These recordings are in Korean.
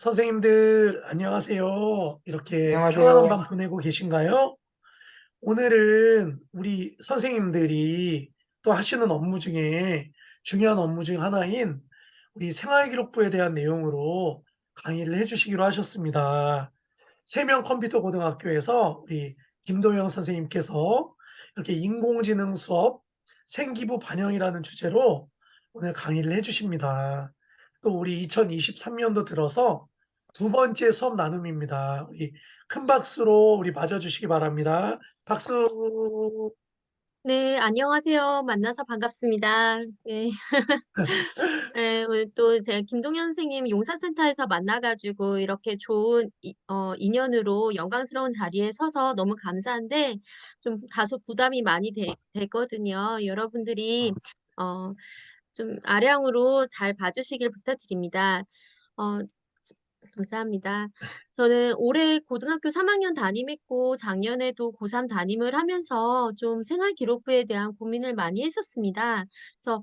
선생님들, 안녕하세요. 이렇게 평안한 안녕하세요. 밤 보내고 계신가요? 오늘은 우리 선생님들이 또 하시는 업무 중에 중요한 업무 중 하나인 우리 생활기록부에 대한 내용으로 강의를 해주시기로 하셨습니다. 세명 컴퓨터 고등학교에서 우리 김도영 선생님께서 이렇게 인공지능 수업 생기부 반영이라는 주제로 오늘 강의를 해주십니다. 또 우리 2023년도 들어서 두 번째 수업 나눔입니다. 우리 큰 박수로 우리 맞아주시기 바랍니다. 박수. 네, 안녕하세요. 만나서 반갑습니다. 네. 네, 오늘 또 제가 김동현 선생님 용산센터에서 만나가지고 이렇게 좋은 인연으로 영광스러운 자리에 서서 너무 감사한데 좀 다소 부담이 많이 되거든요. 여러분들이 어, 좀 아량으로 잘 봐주시길 부탁드립니다. 어, 감사합니다. 저는 올해 고등학교 3학년 담임했고 작년에도 고3 담임을 하면서 좀 생활기록부에 대한 고민을 많이 했었습니다. 그래서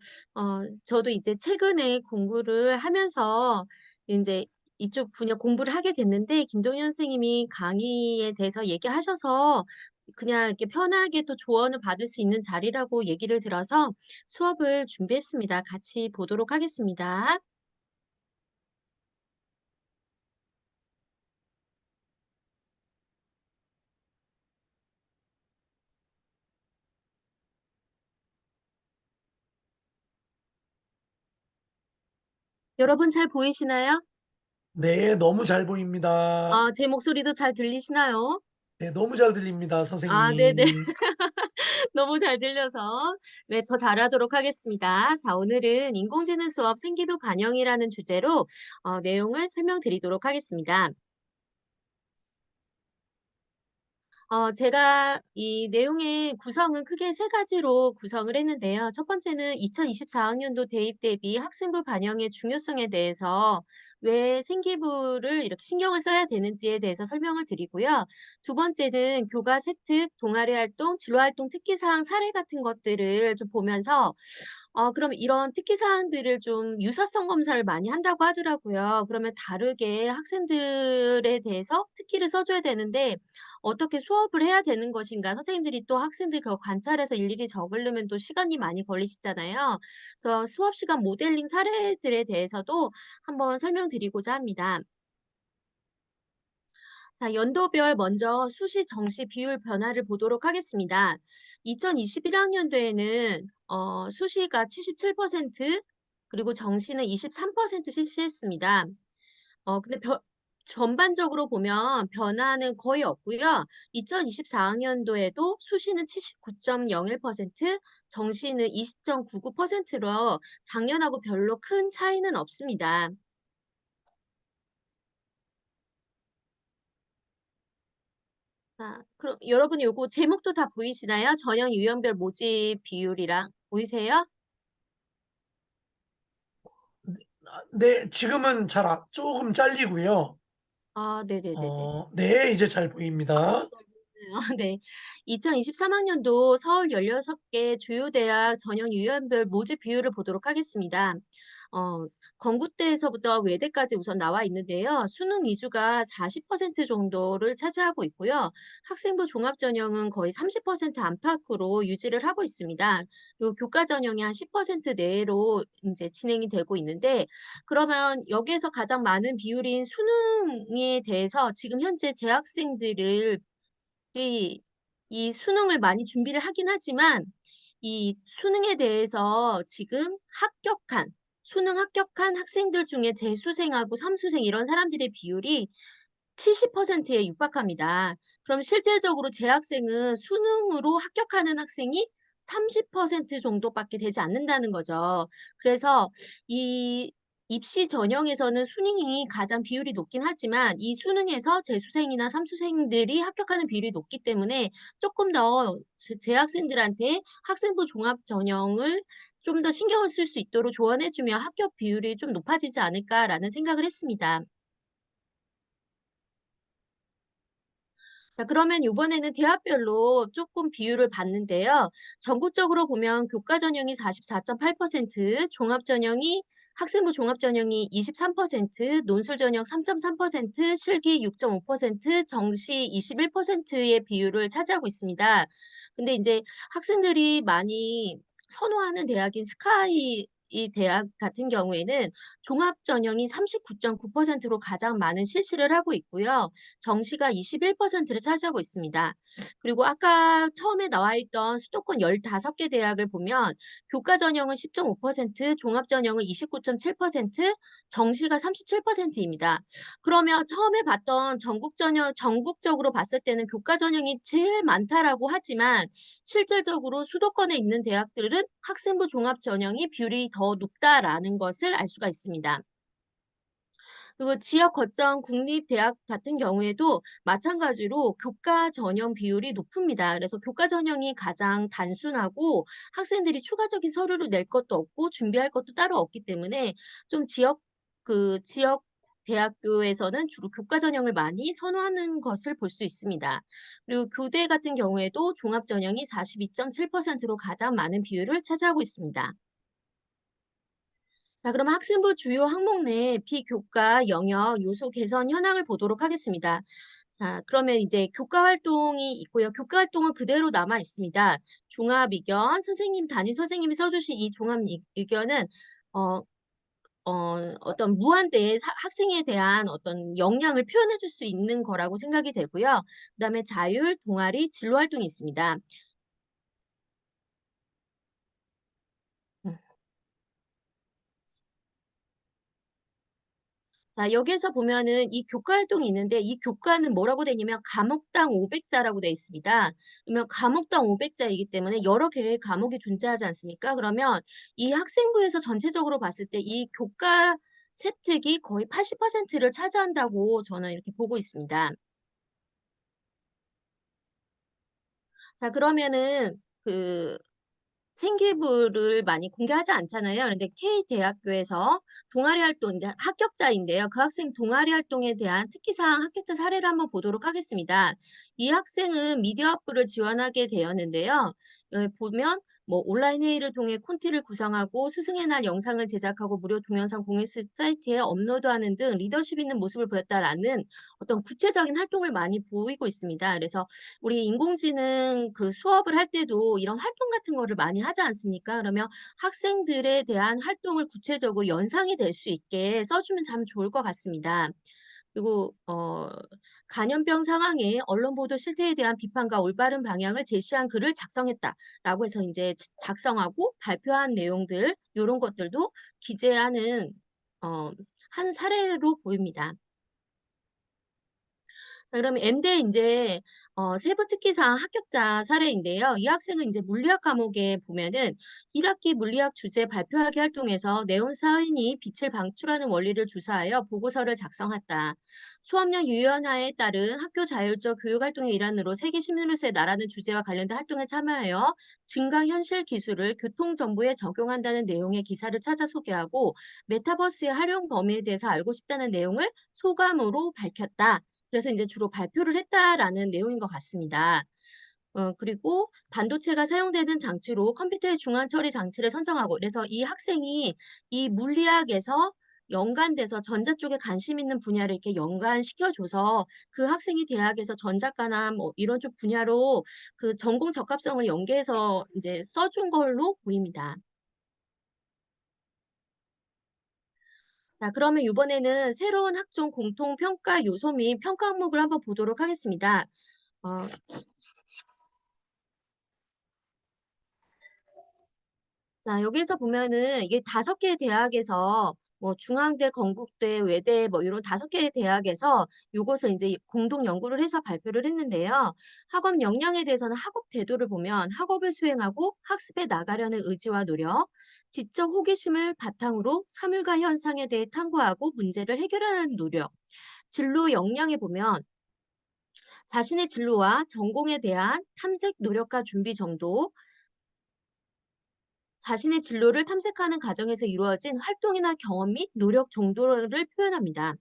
저도 이제 최근에 공부를 하면서 이제 이쪽 분야 공부를 하게 됐는데 김동현 선생님이 강의에 대해서 얘기하셔서 그냥 이렇게 편하게 또 조언을 받을 수 있는 자리라고 얘기를 들어서 수업을 준비했습니다. 같이 보도록 하겠습니다. 여러분 잘 보이시나요? 네, 너무 잘 보입니다. 제 목소리도 잘 들리시나요? 네, 너무 잘 들립니다, 아, 네네. 선생님. 너무 잘 들려서 네, 더 잘하도록 하겠습니다. 자, 오늘은 인공지능 수업 생기부 반영이라는 주제로 내용을 설명드리도록 하겠습니다. 제가 이 내용의 구성은 크게 세 가지로 구성을 했는데요. 첫 번째는 2024학년도 대입 대비 학생부 반영의 중요성에 대해서 왜 생기부를 이렇게 신경을 써야 되는지에 대해서 설명을 드리고요. 두 번째는 교과 세특, 동아리 활동, 진로 활동 특기사항 사례 같은 것들을 좀 보면서 그럼 이런 특기사항들을 좀 유사성 검사를 많이 한다고 하더라고요. 그러면 다르게 학생들에 대해서 특기를 써줘야 되는데 어떻게 수업을 해야 되는 것인가. 선생님들이 또 학생들 그 관찰해서 일일이 적으려면 또 시간이 많이 걸리시잖아요. 그래서 수업 시간 모델링 사례들에 대해서도 한번 설명드리고자 합니다. 자, 연도별 먼저 수시 정시 비율 변화를 보도록 하겠습니다. 2021학년도에는 수시가 77%, 그리고 정시는 23% 실시했습니다. 근데 전반적으로 보면 변화는 거의 없고요. 2024학년도에도 수시는 79.01%, 정시는 20.99%로 작년하고 별로 큰 차이는 없습니다. 자, 그럼 여러분 요거 제목도 다 보이시나요? 전형 유형별 모집 비율이랑 보이세요? 네, 지금은 조금 잘리고요. 네네네네. 네, 이제 잘 이제 보입니다. 잘 보이세요? 네. 2023학년도 서울 16개 주요 대학 전형 유형별 모집 비율을 보도록 하겠습니다. 건국대에서부터 외대까지 우선 나와 있는데요. 수능 위주가 40% 정도를 차지하고 있고요. 학생부 종합 전형은 거의 30% 안팎으로 유지를 하고 있습니다. 요 교과 전형이 한 10% 내로 이제 진행이 되고 있는데 그러면 여기에서 가장 많은 비율인 수능에 대해서 지금 현재 재학생들을 이 수능을 많이 준비를 하긴 하지만 이 수능에 대해서 지금 수능 합격한 학생들 중에 재수생하고 삼수생 이런 사람들의 비율이 70%에 육박합니다. 그럼 실제적으로 재학생은 수능으로 합격하는 학생이 30% 정도밖에 되지 않는다는 거죠. 그래서 이 입시 전형에서는 수능이 가장 비율이 높긴 하지만 이 수능에서 재수생이나 삼수생들이 합격하는 비율이 높기 때문에 조금 더 재학생들한테 학생부 종합 전형을 좀 더 신경을 쓸 수 있도록 조언해주면 합격 비율이 좀 높아지지 않을까라는 생각을 했습니다. 자, 그러면 이번에는 대학별로 조금 비율을 봤는데요. 전국적으로 보면 교과 전형이 44.8%, 종합 전형이 학생부 종합전형이 23%, 논술전형 3.3%, 실기 6.5%, 정시 21%의 비율을 차지하고 있습니다. 근데 이제 학생들이 많이 선호하는 대학인 스카이 이 대학 같은 경우에는 종합 전형이 39.9%로 가장 많은 실시를 하고 있고요. 정시가 21%를 차지하고 있습니다. 그리고 아까 처음에 나와 있던 수도권 15개 대학을 보면 교과 전형은 10.5%, 종합 전형은 29.7%, 정시가 37%입니다. 그러면 처음에 봤던 전국적으로 봤을 때는 교과 전형이 제일 많다라고 하지만 실질적으로 수도권에 있는 대학들은 학생부 종합 전형이 비율이 더 높다라는 것을 알 수가 있습니다. 그리고 지역 거점 국립대학 같은 경우에도 마찬가지로 교과 전형 비율이 높습니다. 그래서 교과 전형이 가장 단순하고 학생들이 추가적인 서류를 낼 것도 없고 준비할 것도 따로 없기 때문에 좀 지역 대학교에서는 주로 교과 전형을 많이 선호하는 것을 볼 수 있습니다. 그리고 교대 같은 경우에도 종합 전형이 42.7%로 가장 많은 비율을 차지하고 있습니다. 자, 그럼 학생부 주요 항목 내 비교과 영역 요소 개선 현황을 보도록 하겠습니다. 자, 그러면 이제 교과 활동이 있고요. 교과 활동은 그대로 남아 있습니다. 종합 의견, 담임 선생님이 써주신 이 종합 의견은 어, 어떤 무한대의 학생에 대한 어떤 역량을 표현해 줄 수 있는 거라고 생각이 되고요. 그다음에 자율, 동아리, 진로 활동이 있습니다. 음. 자, 여기에서 보면은 이 교과 활동이 있는데 이 교과는 뭐라고 돼 있냐면 과목당 500자라고 돼 있습니다. 그러면 과목당 500자이기 때문에 여러 개의 과목이 존재하지 않습니까? 그러면 이 학생부에서 전체적으로 봤을 때 이 교과 세특이 거의 80%를 차지한다고 저는 이렇게 보고 있습니다. 자, 그러면은 그 생기부를 많이 공개하지 않잖아요. 그런데 K대학교에서 동아리 활동, 이제 합격자인데요. 그 학생 동아리 활동에 대한 특기사항 합격자 사례를 한번 보도록 하겠습니다. 이 학생은 미디어 학부를 지원하게 되었는데요. 여기 보면 뭐 온라인 회의를 통해 콘티를 구성하고 스승의 날 영상을 제작하고 무료 동영상 공유 사이트에 업로드하는 등 리더십 있는 모습을 보였다라는 어떤 구체적인 활동을 많이 보이고 있습니다. 그래서 우리 인공지능 그 수업을 할 때도 이런 활동 같은 거를 많이 하지 않습니까? 그러면 학생들에 대한 활동을 구체적으로 연상이 될 수 있게 써주면 참 좋을 것 같습니다. 그리고 간염병 상황에 언론 보도 실태에 대한 비판과 올바른 방향을 제시한 글을 작성했다라고 해서 이제 작성하고 발표한 내용들 요런 것들도 기재하는 어, 한 사례로 보입니다. 자, 그러면 M대 이제 세부 특기사항 합격자 사례인데요. 이 학생은 이제 물리학 과목에 보면은 1학기 물리학 주제 발표하기 활동에서 네온사인이 빛을 방출하는 원리를 주사하여 보고서를 작성했다. 수업량 유연화에 따른 학교 자율적 교육 활동의 일환으로 세계 시민으로서의 나라는 주제와 관련된 활동에 참여하여 증강현실 기술을 교통정보에 적용한다는 내용의 기사를 찾아 소개하고 메타버스의 활용 범위에 대해서 알고 싶다는 내용을 소감으로 밝혔다. 그래서 이제 주로 발표를 했다라는 내용인 것 같습니다. 그리고 반도체가 사용되는 장치로 컴퓨터의 중앙 처리 장치를 선정하고 그래서 이 학생이 이 물리학에서 연관돼서 전자 쪽에 관심 있는 분야를 이렇게 연관시켜줘서 그 학생이 대학에서 전자과나 뭐 이런 쪽 분야로 그 전공 적합성을 연계해서 이제 써준 걸로 보입니다. 자, 그러면 이번에는 새로운 학종 공통 평가 요소 및 평가 항목을 한번 보도록 하겠습니다. 어, 자, 여기서 보면은 이게 5개의 대학에서 뭐 중앙대, 건국대, 외대 뭐 이런 5개의 대학에서 요것을 이제 공동 연구를 해서 발표를 했는데요. 학업 역량에 대해서는 학업 태도를 보면 학업을 수행하고 학습에 나가려는 의지와 노력, 지적 호기심을 바탕으로 사물과 현상에 대해 탐구하고 문제를 해결하는 노력, 진로 역량에 보면 자신의 진로와 전공에 대한 탐색 노력과 준비 정도, 자신의 진로를 탐색하는 과정에서 이루어진 활동이나 경험 및 노력 정도를 표현합니다.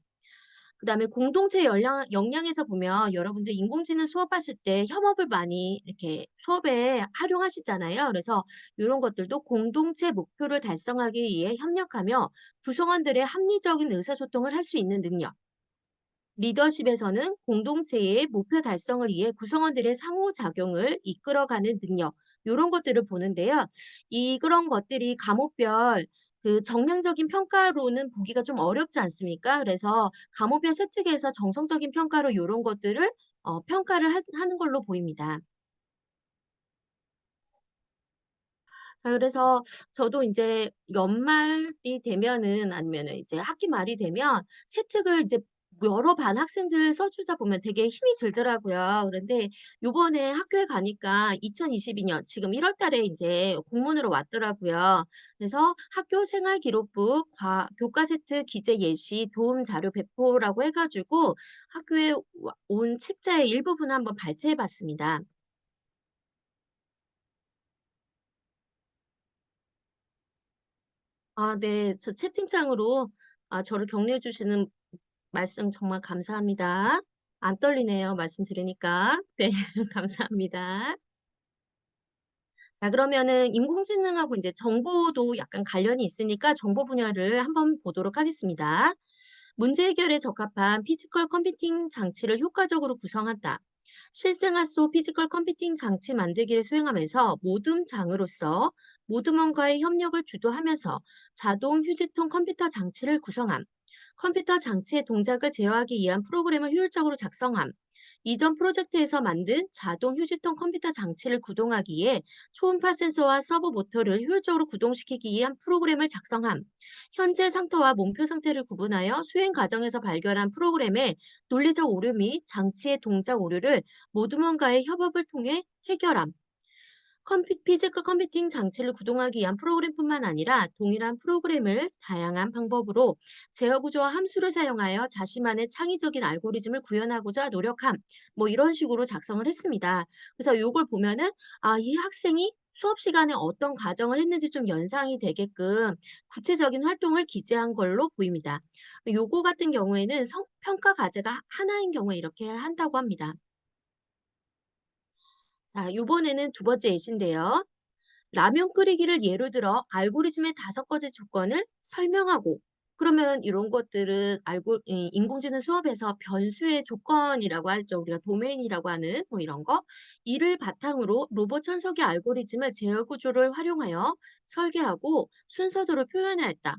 그다음에 공동체 역량에서 보면 여러분들 인공지능 수업하실 때 협업을 많이 이렇게 수업에 활용하시잖아요. 그래서 이런 것들도 공동체 목표를 달성하기 위해 협력하며 구성원들의 합리적인 의사소통을 할 수 있는 능력. 리더십에서는 공동체의 목표 달성을 위해 구성원들의 상호작용을 이끌어가는 능력, 요런 것들을 보는데요. 그런 것들이 과목별 그 정량적인 평가로는 보기가 좀 어렵지 않습니까? 그래서 과목별 세특에서 정성적인 평가로 요런 것들을 평가를 하는 걸로 보입니다. 자, 그래서 저도 인제 연말이 되면은 아니면은 이제 학기 말이 되면 채택을 이제 여러 반 학생들 써 주다 보면 되게 힘이 들더라고요. 그런데 요번에 학교에 가니까 2022년 지금 1월 달에 인제 공문으로 왔더라고요. 그래서 학교 생활 기록부 교과 세트 기재 예시 도움 자료 배포라고 해 가지고 학교에 온 책자의 일부분을 한번 발췌해 봤습니다. 아, 네. 저 채팅창으로 저를 격려해 주시는 말씀 정말 감사합니다. 안 떨리네요, 말씀 들으니까. 네. 감사합니다. 자, 그러면은 인공지능하고 이제 정보도 약간 관련이 있으니까 정보 분야를 한번 보도록 하겠습니다. 문제 해결에 적합한 피지컬 컴퓨팅 장치를 효과적으로 구성한다. 실생활 속 피지컬 컴퓨팅 장치 만들기를 수행하면서 모듬장으로서 모듬원과의 협력을 주도하면서 자동 휴지통 컴퓨터 장치를 구성함. 컴퓨터 장치의 동작을 제어하기 위한 프로그램을 효율적으로 작성함. 이전 프로젝트에서 만든 자동 휴지통 컴퓨터 장치를 구동하기 위해 초음파 센서와 서버 모터를 효율적으로 구동시키기 위한 프로그램을 작성함. 현재 상태와 몸표 상태를 구분하여 수행 과정에서 발견한 프로그램의 논리적 오류 및 장치의 동작 오류를 모두문과의 협업을 통해 해결함. 피지컬 컴퓨팅 장치를 구동하기 위한 프로그램뿐만 아니라 동일한 프로그램을 다양한 방법으로 제어 구조와 함수를 사용하여 자신만의 창의적인 알고리즘을 구현하고자 노력함. 뭐 이런 식으로 작성을 했습니다. 그래서 이걸 보면은 이 학생이 수업 시간에 어떤 과정을 했는지 좀 연상이 되게끔 구체적인 활동을 기재한 걸로 보입니다. 요거 같은 경우에는 평가 과제가 하나인 경우에 이렇게 한다고 합니다. 자, 요번에는 두 번째 예시인데요. 라면 끓이기를 예로 들어 알고리즘의 5가지 조건을 설명하고 그러면 이런 것들은 인공지능 수업에서 변수의 조건이라고 하죠. 우리가 도메인이라고 하는 뭐 이런 거. 이를 바탕으로 로봇 천석의 알고리즘을 제어 구조를 활용하여 설계하고 순서대로 표현하였다.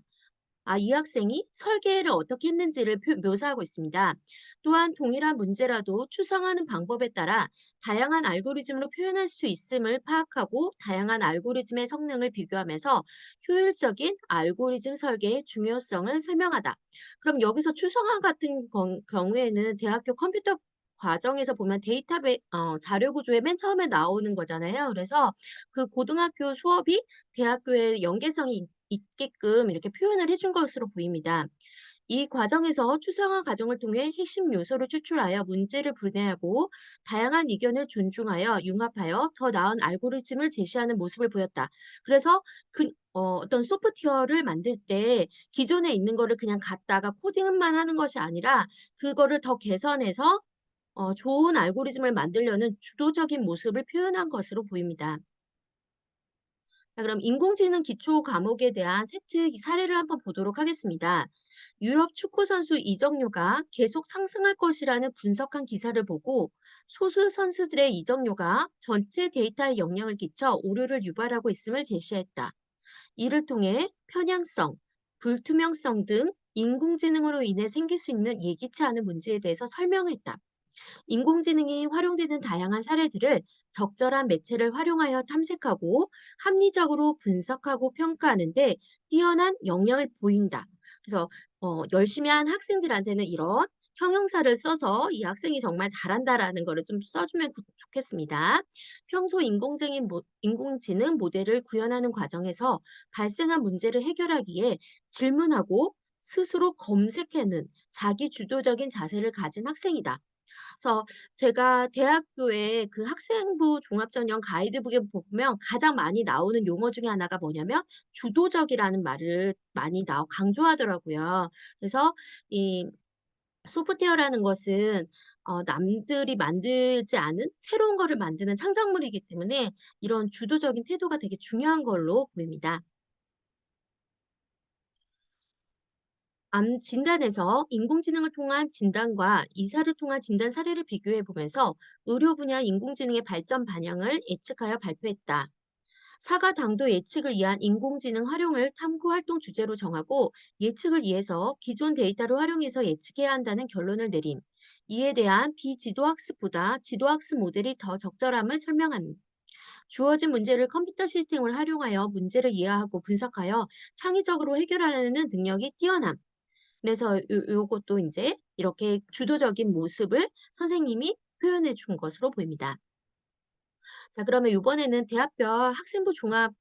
이 학생이 설계를 어떻게 했는지를 묘사하고 있습니다. 또한 동일한 문제라도 추상하는 방법에 따라 다양한 알고리즘으로 표현할 수 있음을 파악하고 다양한 알고리즘의 성능을 비교하면서 효율적인 알고리즘 설계의 중요성을 설명하다. 그럼 여기서 추상화 같은 경우에는 대학교 컴퓨터 과정에서 보면 자료 구조에 맨 처음에 나오는 거잖아요. 그래서 그 고등학교 수업이 대학교의 연계성이 있게끔 이렇게 표현을 해준 것으로 보입니다. 이 과정에서 추상화 과정을 통해 핵심 요소를 추출하여 문제를 분해하고 다양한 의견을 존중하여 융합하여 더 나은 알고리즘을 제시하는 모습을 보였다. 그래서 어떤 소프트웨어를 만들 때 기존에 있는 거를 그냥 갖다가 코딩만 하는 것이 아니라 그거를 더 개선해서 좋은 알고리즘을 만들려는 주도적인 모습을 표현한 것으로 보입니다. 자, 그럼 인공지능 기초 과목에 대한 세트 사례를 한번 보도록 하겠습니다. 유럽 축구 선수 이적료가 계속 상승할 것이라는 분석한 기사를 보고 소수 선수들의 이적료가 전체 데이터에 영향을 끼쳐 오류를 유발하고 있음을 제시했다. 이를 통해 편향성, 불투명성 등 인공지능으로 인해 생길 수 있는 예기치 않은 문제에 대해서 설명했다. 인공지능이 활용되는 다양한 사례들을 적절한 매체를 활용하여 탐색하고 합리적으로 분석하고 평가하는데 뛰어난 역량을 보인다. 그래서 열심히 한 학생들한테는 이런 형용사를 써서 이 학생이 정말 잘한다라는 거를 좀 써주면 좋겠습니다. 평소 인공지능 모델을 구현하는 과정에서 발생한 문제를 해결하기에 질문하고 스스로 검색해는 자기 주도적인 자세를 가진 학생이다. 그래서 제가 대학교에 그 학생부 종합전형 가이드북에 보면 가장 많이 나오는 용어 중에 하나가 뭐냐면 주도적이라는 말을 많이 강조하더라고요. 그래서 이 소프트웨어라는 것은 남들이 만들지 않은 새로운 거를 만드는 창작물이기 때문에 이런 주도적인 태도가 되게 중요한 걸로 보입니다. 암 진단에서 인공지능을 통한 진단과 이사를 통한 진단 사례를 비교해 보면서 의료 분야 인공지능의 발전 반영을 예측하여 발표했다. 사과 당도 예측을 위한 인공지능 활용을 탐구 활동 주제로 정하고 예측을 위해서 기존 데이터를 활용해서 예측해야 한다는 결론을 내림. 이에 대한 비지도 학습보다 지도 학습 모델이 더 적절함을 설명합니다. 주어진 문제를 컴퓨터 시스템을 활용하여 문제를 이해하고 분석하여 창의적으로 해결하려는 능력이 뛰어남. 그래서 요것도 이제 이렇게 주도적인 모습을 선생님이 표현해 준 것으로 보입니다. 자, 그러면 이번에는 대학별 학생부 종합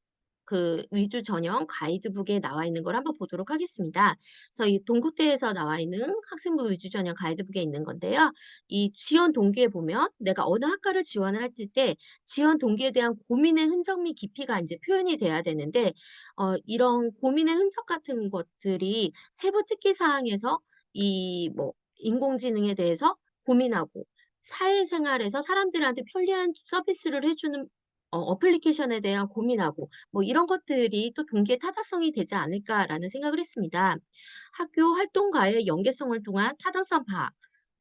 위주 전형 가이드북에 나와 있는 걸 한번 보도록 하겠습니다. 그래서 이 동국대에서 나와 있는 학생부 위주 전형 가이드북에 있는 건데요. 이 지원 동기에 보면 내가 어느 학과를 지원을 할 때 지원 동기에 대한 고민의 흔적 및 깊이가 이제 표현이 돼야 되는데 이런 고민의 흔적 같은 것들이 세부 특기 사항에서 이 뭐 인공지능에 대해서 고민하고 사회생활에서 사람들한테 편리한 서비스를 해 주는 어플리케이션에 대한 고민하고 뭐 이런 것들이 또 동기의 타당성이 되지 않을까라는 생각을 했습니다. 학교 활동과의 연계성을 통한 타당성 파악.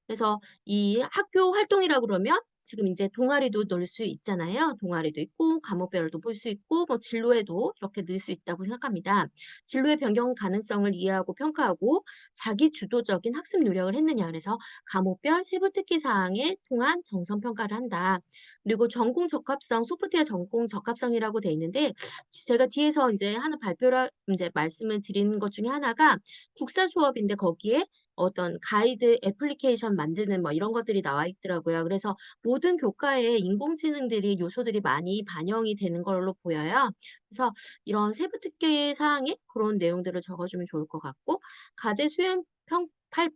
그래서 이 학교 활동이라 그러면 지금 이제 동아리도 넣을 수 있잖아요. 동아리도 있고 과목별로도 볼 수 있고 뭐 진로에도 이렇게 넣을 수 있다고 생각합니다. 진로의 변경 가능성을 이해하고 평가하고 자기 주도적인 학습 노력을 했느냐. 그래서 과목별 세부 특기 사항에 통한 정성 평가를 한다. 그리고 전공 적합성, 소프트웨어 전공 적합성이라고 돼 있는데 제가 뒤에서 이제 하는 발표를 이제 말씀을 드리는 것 중에 하나가 국사 수업인데 거기에 어떤 가이드 애플리케이션 만드는 뭐 이런 것들이 나와 있더라고요. 그래서 모든 교과에 인공지능들이 요소들이 많이 반영이 되는 걸로 보여요. 그래서 이런 세부 특기 사항에 그런 내용들을 적어주면 좋을 것 같고 과제 수행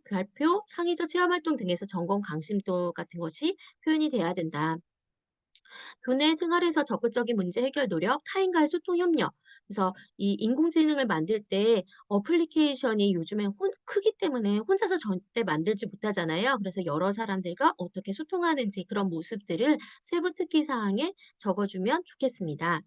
발표, 창의적 체험 활동 등에서 전공 강심도 같은 것이 표현이 돼야 된다. 교내 생활에서 적극적인 문제 해결 노력, 타인과의 소통 협력. 그래서 이 인공지능을 만들 때 어플리케이션이 요즘에 크기 때문에 혼자서 절대 만들지 못하잖아요. 그래서 여러 사람들과 어떻게 소통하는지 그런 모습들을 세부 특기 사항에 적어주면 좋겠습니다.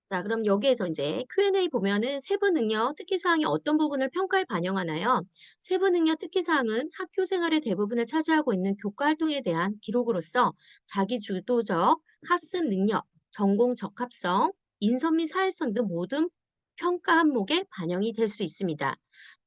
자, 그럼 여기에서 이제 Q&A 보면은 세부 능력 특기 사항이 어떤 부분을 평가에 반영하나요? 세부 능력 특기 사항은 학교 생활의 대부분을 차지하고 있는 교과 활동에 대한 기록으로서 자기 주도적 학습 능력, 전공 적합성, 인성 및 사회성 등 모든 평가 항목에 반영이 될 수 있습니다.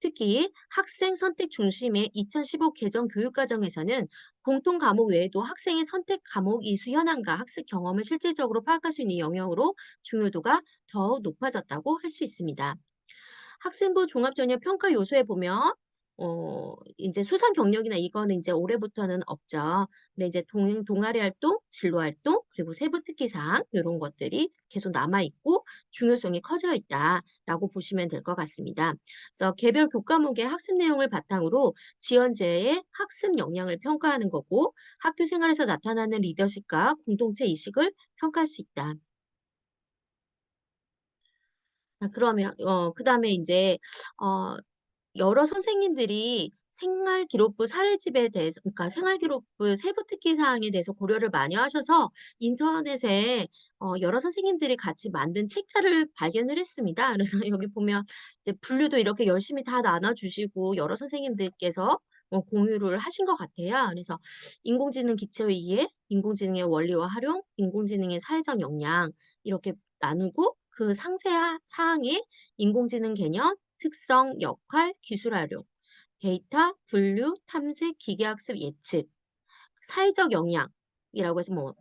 특히 학생 선택 중심의 2015 개정 교육과정에서는 공통 과목 외에도 학생의 선택 과목 이수 현황과 학습 경험을 실질적으로 파악할 수 있는 영역으로 중요도가 더 높아졌다고 할 수 있습니다. 학생부 종합전형 평가 요소에 보면 인제 수상 경력이나 이거는 인제 올해부터는 없죠. 근데 이제 동아리 활동, 진로 활동, 그리고 세부 특기 사항 요런 것들이 계속 남아 있고 중요성이 커져 있다라고 보시면 될 것 같습니다. 그래서 개별 교과목의 학습 내용을 바탕으로 지원자의 학습 역량을 평가하는 거고 학교 생활에서 나타나는 리더십과 공동체 의식을 평가할 수 있다. 자, 그러면 그다음에 인제 어 여러 선생님들이 생활기록부 사례집에 대해서 그러니까 생활기록부 세부 특기 사항에 대해서 고려를 많이 하셔서 인터넷에 여러 선생님들이 같이 만든 책자를 발견을 했습니다. 그래서 여기 보면 이제 분류도 이렇게 열심히 다 나눠 주시고 여러 선생님들께서 공유를 하신 것 같아요. 그래서 인공지능 기초 이해, 인공지능의 원리와 활용, 인공지능의 사회적 역량 이렇게 나누고 그 상세 사항에 인공지능 개념, 특성, 역할, 기술 활용, 데이터, 분류, 탐색, 기계학습 예측, 사회적 영향이라고 해서 뭐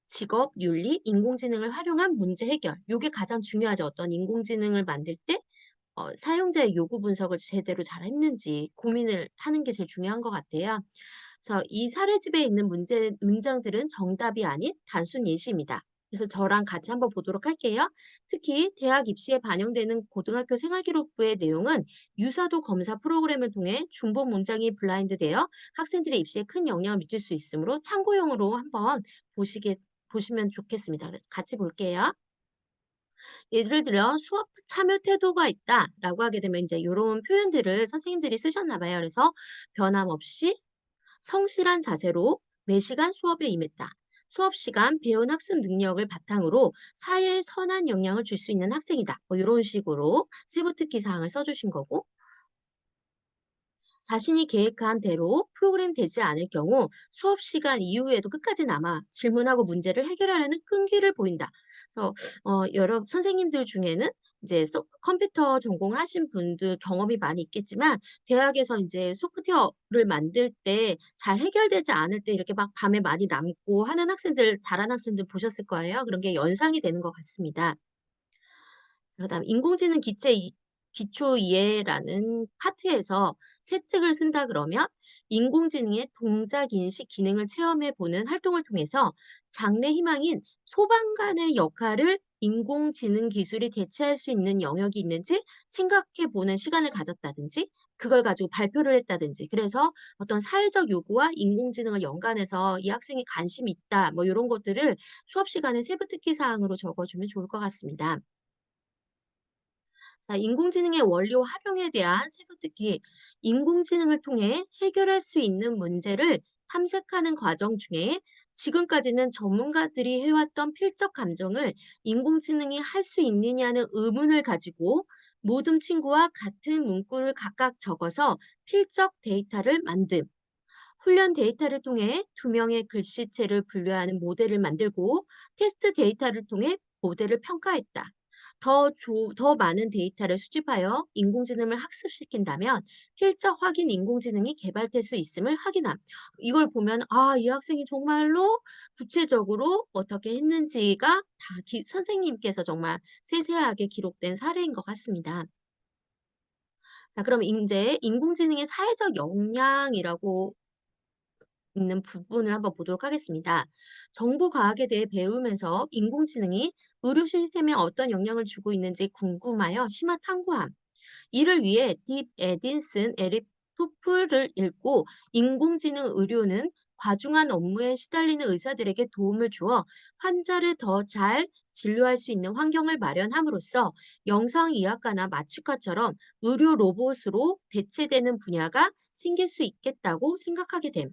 직업, 윤리, 인공지능을 활용한 문제 해결. 요게 가장 중요하죠. 어떤 인공지능을 만들 때 사용자의 요구 분석을 제대로 잘 했는지 고민을 하는 게 제일 중요한 것 같아요. 그래서 이 사례집에 있는 문장들은 정답이 아닌 단순 예시입니다. 그래서 저랑 같이 한번 보도록 할게요. 특히 대학 입시에 반영되는 고등학교 생활기록부의 내용은 유사도 검사 프로그램을 통해 중복 문장이 블라인드되어 학생들의 입시에 큰 영향을 미칠 수 있으므로 참고용으로 한번 보시면 좋겠습니다. 그래서 같이 볼게요. 예를 들어 "수업 참여 태도가 있다."라고 하게 되면 이제 요런 표현들을 선생님들이 쓰셨나 봐요. 그래서 "변함없이 성실한 자세로 매시간 수업에 임했다. 수업 시간 배운 학습 능력을 바탕으로 사회에 선한 영향을 줄 수 있는 학생이다." 뭐 요런 식으로 세부 특기 사항을 써 주신 거고, 자신이 계획한 대로 프로그램 되지 않을 경우 수업 시간 이후에도 끝까지 남아 질문하고 문제를 해결하려는 끈기를 보인다. 그래서 여러 선생님들 중에는 이제 컴퓨터 전공을 하신 분들 경험이 많이 있겠지만, 대학에서 이제 소프트웨어를 만들 때 잘 해결되지 않을 때 이렇게 막 밤에 많이 남고 하는 학생들, 잘하는 학생들 보셨을 거예요. 그런 게 연상이 되는 것 같습니다. 그다음 인공지능 기초 이해라는 파트에서 세특을 쓴다 그러면 인공지능의 동작 인식 기능을 체험해 보는 활동을 통해서 장래 희망인 소방관의 역할을 인공지능 기술이 대체할 수 있는 영역이 있는지 생각해 보는 시간을 가졌다든지, 그걸 가지고 발표를 했다든지, 그래서 어떤 사회적 요구와 인공지능을 연관해서 이 학생이 관심이 있다 뭐 이런 것들을 수업 시간에 세부 특기 사항으로 적어 주면 좋을 것 같습니다. 자, 인공지능의 원리와 활용에 대한 세부 특기. 인공지능을 통해 해결할 수 있는 문제를 탐색하는 과정 중에 지금까지는 전문가들이 해왔던 필적 감정을 인공지능이 할 수 있느냐는 의문을 가지고 모든 친구와 같은 문구를 각각 적어서 필적 데이터를 만듦. 훈련 데이터를 통해 두 명의 글씨체를 분류하는 모델을 만들고 테스트 데이터를 통해 모델을 평가했다. 더 많은 데이터를 수집하여 인공지능을 학습시킨다면 필적 확인 인공지능이 개발될 수 있음을 확인함. 이걸 보면 아, 이 학생이 정말로 구체적으로 어떻게 했는지가 다 선생님께서 정말 세세하게 기록된 사례인 것 같습니다. 자, 그럼 이제 인공지능의 사회적 역량이라고 있는 부분을 한번 보도록 하겠습니다. 정보과학에 대해 배우면서 인공지능이 의료 시스템에 어떤 영향을 주고 있는지 궁금하여 심화 탐구함. 이를 위해 딥 에딘슨 에릭 토플을 읽고 인공지능 의료는 과중한 업무에 시달리는 의사들에게 도움을 주어 환자를 더 잘 진료할 수 있는 환경을 마련함으로써 영상의학과나 마취과처럼 의료 로봇으로 대체되는 분야가 생길 수 있겠다고 생각하게 됨.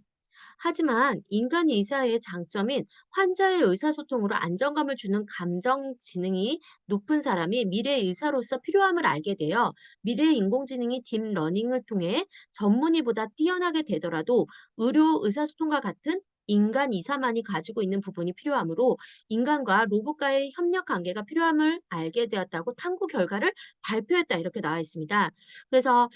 하지만 인간 의사의 장점인 환자의 의사소통으로 안정감을 주는 감정 지능이 높은 사람이 미래 의사로서 필요함을 알게 되어 미래 인공지능이 딥러닝을 통해 전문의보다 뛰어나게 되더라도 의료 의사소통과 같은 인간 이사만이 가지고 있는 부분이 필요하므로 인간과 로봇과의 협력 관계가 필요함을 알게 되었다고 탐구 결과를 발표했다, 이렇게 나와 있습니다. 그래서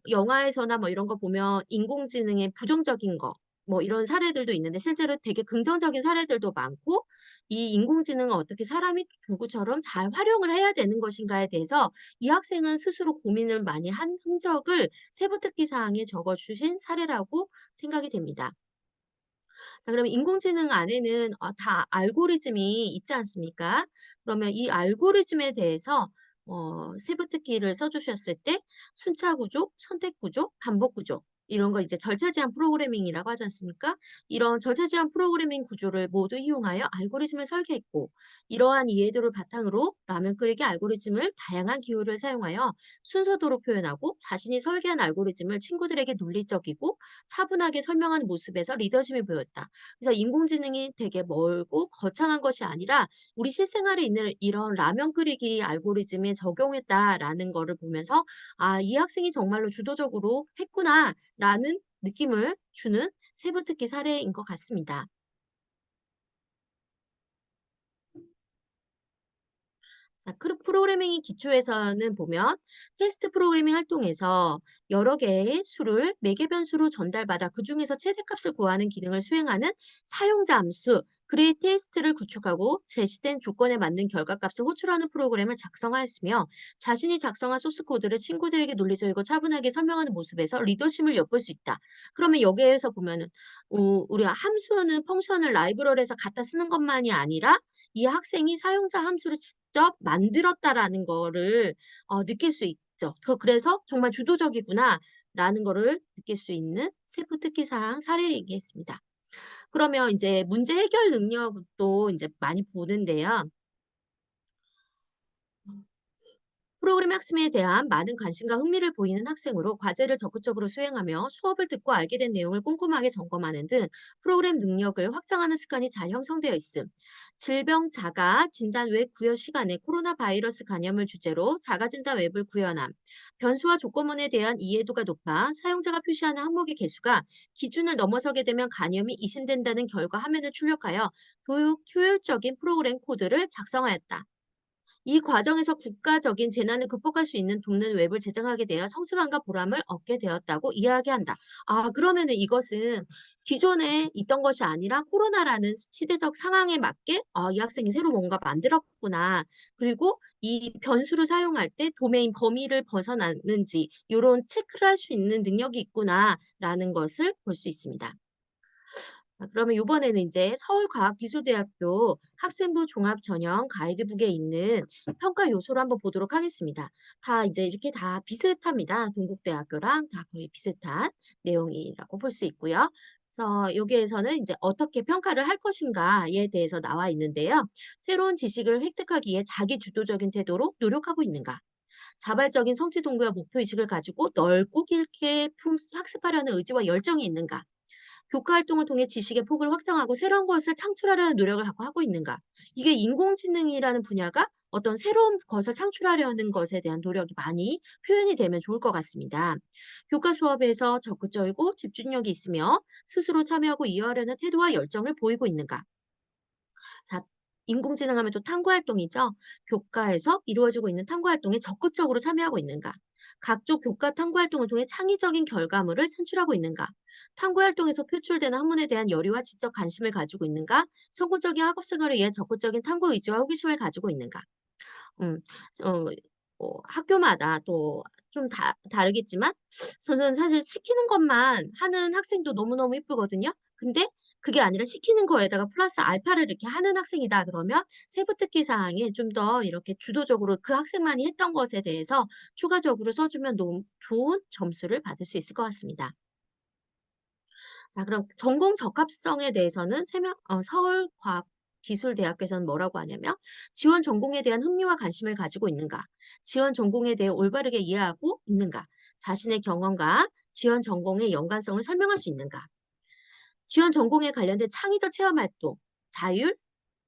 영화에서나 뭐 이런 거 보면 인공지능의 부정적인 거 뭐 이런 사례들도 있는데 실제로 되게 긍정적인 사례들도 많고, 이 인공지능을 어떻게 사람이 도구처럼 잘 활용을 해야 되는 것인가에 대해서 이 학생은 스스로 고민을 많이 한 흔적을 세부 특기 사항에 적어 주신 사례라고 생각이 됩니다. 자, 그러면 인공지능 안에는 다 알고리즘이 있지 않습니까? 그러면 이 알고리즘에 대해서 세부 특기를 써 주셨을 때 순차 구조, 선택 구조, 반복 구조, 이런 걸 이제 절차 제한 프로그래밍이라고 하지 않습니까? 이런 절차 제한 프로그래밍 구조를 모두 이용하여 알고리즘을 설계했고, 이러한 이해도를 바탕으로 라면 끓이기 알고리즘을 다양한 기호를 사용하여 순서도로 표현하고 자신이 설계한 알고리즘을 친구들에게 논리적이고 차분하게 설명하는 모습에서 리더십이 보였다. 그래서 인공지능이 되게 멀고 거창한 것이 아니라 우리 실생활에 있는 이런 라면 끓이기 알고리즘에 적용했다라는 거를 보면서 '아, 이 학생이 정말로 주도적으로 했구나.'라는 느낌을 주는 세부 특기 사례인 것 같습니다. 자, 프로그래밍이 기초에서는 보면 테스트 프로그래밍 활동에서 여러 개의 수를 매개 변수로 전달받아 그중에서 최대값을 구하는 기능을 수행하는 사용자 함수 그레이 테스트를 구축하고 제시된 조건에 맞는 결과값을 호출하는 프로그램을 작성하였으며, 자신이 작성한 소스 코드를 친구들에게 논리적이고 차분하게 설명하는 모습에서 리더십을 엿볼 수 있다. 그러면 여기에서 보면은 우리가 함수는 펑션을 라이브러리에서 갖다 쓰는 것만이 아니라 이 학생이 사용자 함수를 직접 만들었다라는 거를 느낄 수 있죠. 그래서 '정말 주도적이구나.'라는 거를 느낄 수 있는 세부 특기 사항 사례 얘기했습니다. 그러면 인제 문제 해결 능력도 인제 많이 보는데요. 프로그램 학습에 대한 많은 관심과 흥미를 보이는 학생으로 과제를 적극적으로 수행하며 수업을 듣고 알게 된 내용을 꼼꼼하게 점검하는 등 프로그램 능력을 확장하는 습관이 잘 형성되어 있음. 질병 자가 진단 웹 구현 시간에 코로나 바이러스 감염을 주제로 자가 진단 웹을 구현함. 변수와 조건문에 대한 이해도가 높아 사용자가 표시하는 항목의 개수가 기준을 넘어서게 되면 감염이 의심된다는 결과 화면을 출력하여 효율적인 프로그램 코드를 작성하였다. 이 과정에서 국가적인 재난을 극복할 수 있는 돕는 웹을 제작하게 되어 성취감과 보람을 얻게 되었다고 이야기한다. 아, 그러면은 이것은 기존에 있던 것이 아니라 코로나라는 시대적 상황에 맞게 이 학생이 새로 뭔가 만들었구나. 그리고 이 변수를 사용할 때 도메인 범위를 벗어나는지 이런 체크를 할 수 있는 능력이 있구나라는 것을 볼 수 있습니다. 그러면 이번에는 이제 서울과학기술대학교 학생부 종합전형 가이드북에 있는 평가 요소를 한번 보도록 하겠습니다. 다 이제 이렇게 다 비슷합니다. 동국대학교랑 다 거의 비슷한 내용이라고 볼 수 있고요. 그래서 여기에서는 이제 어떻게 평가를 할 것인가에 대해서 나와 있는데요. 새로운 지식을 획득하기에 자기 주도적인 태도로 노력하고 있는가? 자발적인 성취 동기와 목표 의식을 가지고 넓고 길게 학습하려는 의지와 열정이 있는가? 교과 활동을 통해 지식의 폭을 확장하고 새로운 것을 창출하려는 노력을 하고 있는가? 이게 인공지능이라는 분야가 어떤 새로운 것을 창출하려는 것에 대한 노력이 많이 표현이 되면 좋을 것 같습니다. 교과 수업에서 적극적이고 집중력이 있으며 스스로 참여하고 이해하려는 태도와 열정을 보이고 있는가? 자, 인공지능 하면 또 탐구 활동이죠. 교과에서 이루어지고 있는 탐구 활동에 적극적으로 참여하고 있는가? 각종 교과 탐구 활동을 통해 창의적인 결과물을 산출하고 있는가? 탐구 활동에서 표출되는 학문에 대한 열의와 지적 관심을 가지고 있는가? 성공적인 학업 생활을 위해 적극적인 탐구 의지와 호기심을 가지고 있는가? 음, 어, 학교마다 또 좀 다르겠지만, 저는 사실 시키는 것만 하는 학생도 너무너무 이쁘거든요. 근데 그게 아니라 시키는 거에다가 플러스 알파를 이렇게 하는 학생이다 그러면 세부 특기 사항에 좀 더 이렇게 주도적으로 그 학생만이 했던 것에 대해서 추가적으로 써주면 너무 좋은 점수를 받을 수 있을 것 같습니다. 자, 그럼 전공 적합성에 대해서는 서울과학기술대학교에서는 뭐라고 하냐면 지원 전공에 대한 흥미와 관심을 가지고 있는가, 지원 전공에 대해 올바르게 이해하고 있는가, 자신의 경험과 지원 전공의 연관성을 설명할 수 있는가, 지원 전공에 관련된 창의적 체험 활동, 자율,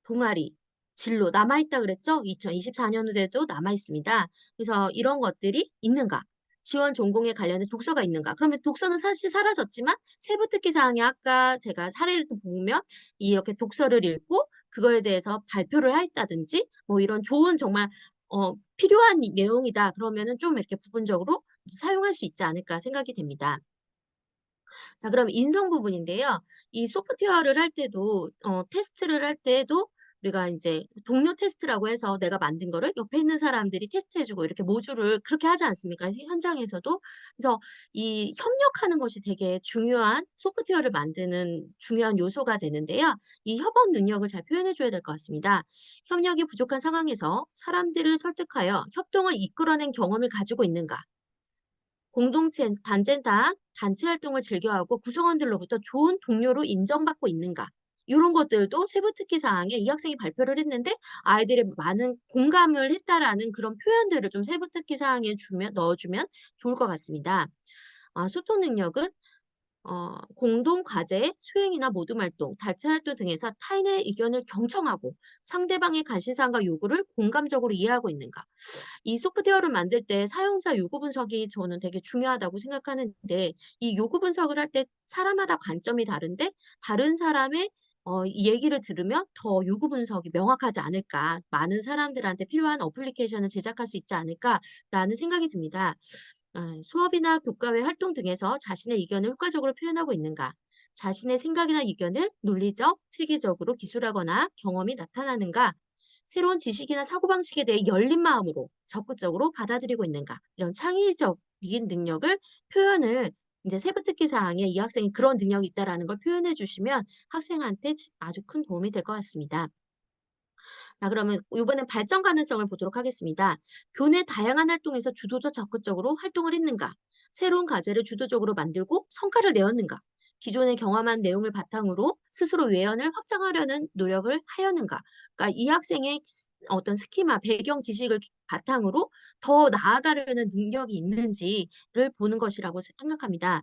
동아리, 진로 남아있다 그랬죠? 2024년도에도 남아있습니다. 그래서 이런 것들이 있는가? 지원 전공에 관련된 독서가 있는가? 그러면 독서는 사실 사라졌지만 세부 특기 사항이 아까 제가 사례를 또 보면 이렇게 독서를 읽고 그거에 대해서 발표를 했다든지 뭐 이런 좋은 정말 필요한 내용이다. 그러면은 좀 이렇게 부분적으로 사용할 수 있지 않을까 생각이 됩니다. 자, 그럼 인성 부분인데요. 이 소프트웨어를 할 때도 테스트를 할 때도 우리가 이제 동료 테스트라고 해서 내가 만든 거를 옆에 있는 사람들이 테스트해 주고 이렇게 모듈을 그렇게 하지 않습니까? 현장에서도. 그래서 이 협력하는 것이 되게 중요한 소프트웨어를 만드는 중요한 요소가 되는데요. 이 협업 능력을 잘 표현해 줘야 될 것 같습니다. 협력이 부족한 상황에서 사람들을 설득하여 협동을 이끌어낸 경험을 가지고 있는가? 공동체, 단체 활동을 즐겨하고 구성원들로부터 좋은 동료로 인정받고 있는가? 이런 것들도 세부 특기 사항에 이 학생이 발표를 했는데 아이들이 많은 공감을 했다라는 그런 표현들을 좀 세부 특기 사항에 넣어주면 좋을 것 같습니다. 소통 능력은 공동 과제, 수행이나 모둠 활동, 단체 활동 등에서 타인의 의견을 경청하고 상대방의 관심사과 요구를 공감적으로 이해하고 있는가? 이 소프트웨어를 만들 때 사용자 요구 분석이 저는 되게 중요하다고 생각하는데 이 요구 분석을 할 때 사람마다 관점이 다른데 다른 사람의 이 얘기를 들으면 더 요구 분석이 명확하지 않을까, 많은 사람들한테 필요한 어플리케이션을 제작할 수 있지 않을까라는 생각이 듭니다. 수업이나 교과외 활동 등에서 자신의 의견을 효과적으로 표현하고 있는가? 자신의 생각이나 의견을 논리적, 체계적으로 기술하거나 경험이 나타나는가? 새로운 지식이나 사고방식에 대해 열린 마음으로 적극적으로 받아들이고 있는가? 이런 창의적인 능력을 표현을 이제 세부 특기 사항에 이 학생이 그런 능력이 있다라는 걸 표현해 주시면 학생한테 아주 큰 도움이 될 것 같습니다. 자, 그러면 이번엔 발전 가능성을 보도록 하겠습니다. 교내 다양한 활동에서 주도적 적극적으로 활동을 했는가? 새로운 과제를 주도적으로 만들고 성과를 내었는가? 기존에 경험한 내용을 바탕으로 스스로 외연을 확장하려는 노력을 하였는가? 그러니까 이 학생의 어떤 스키마, 배경 지식을 바탕으로 더 나아가려는 능력이 있는지를 보는 것이라고 생각합니다.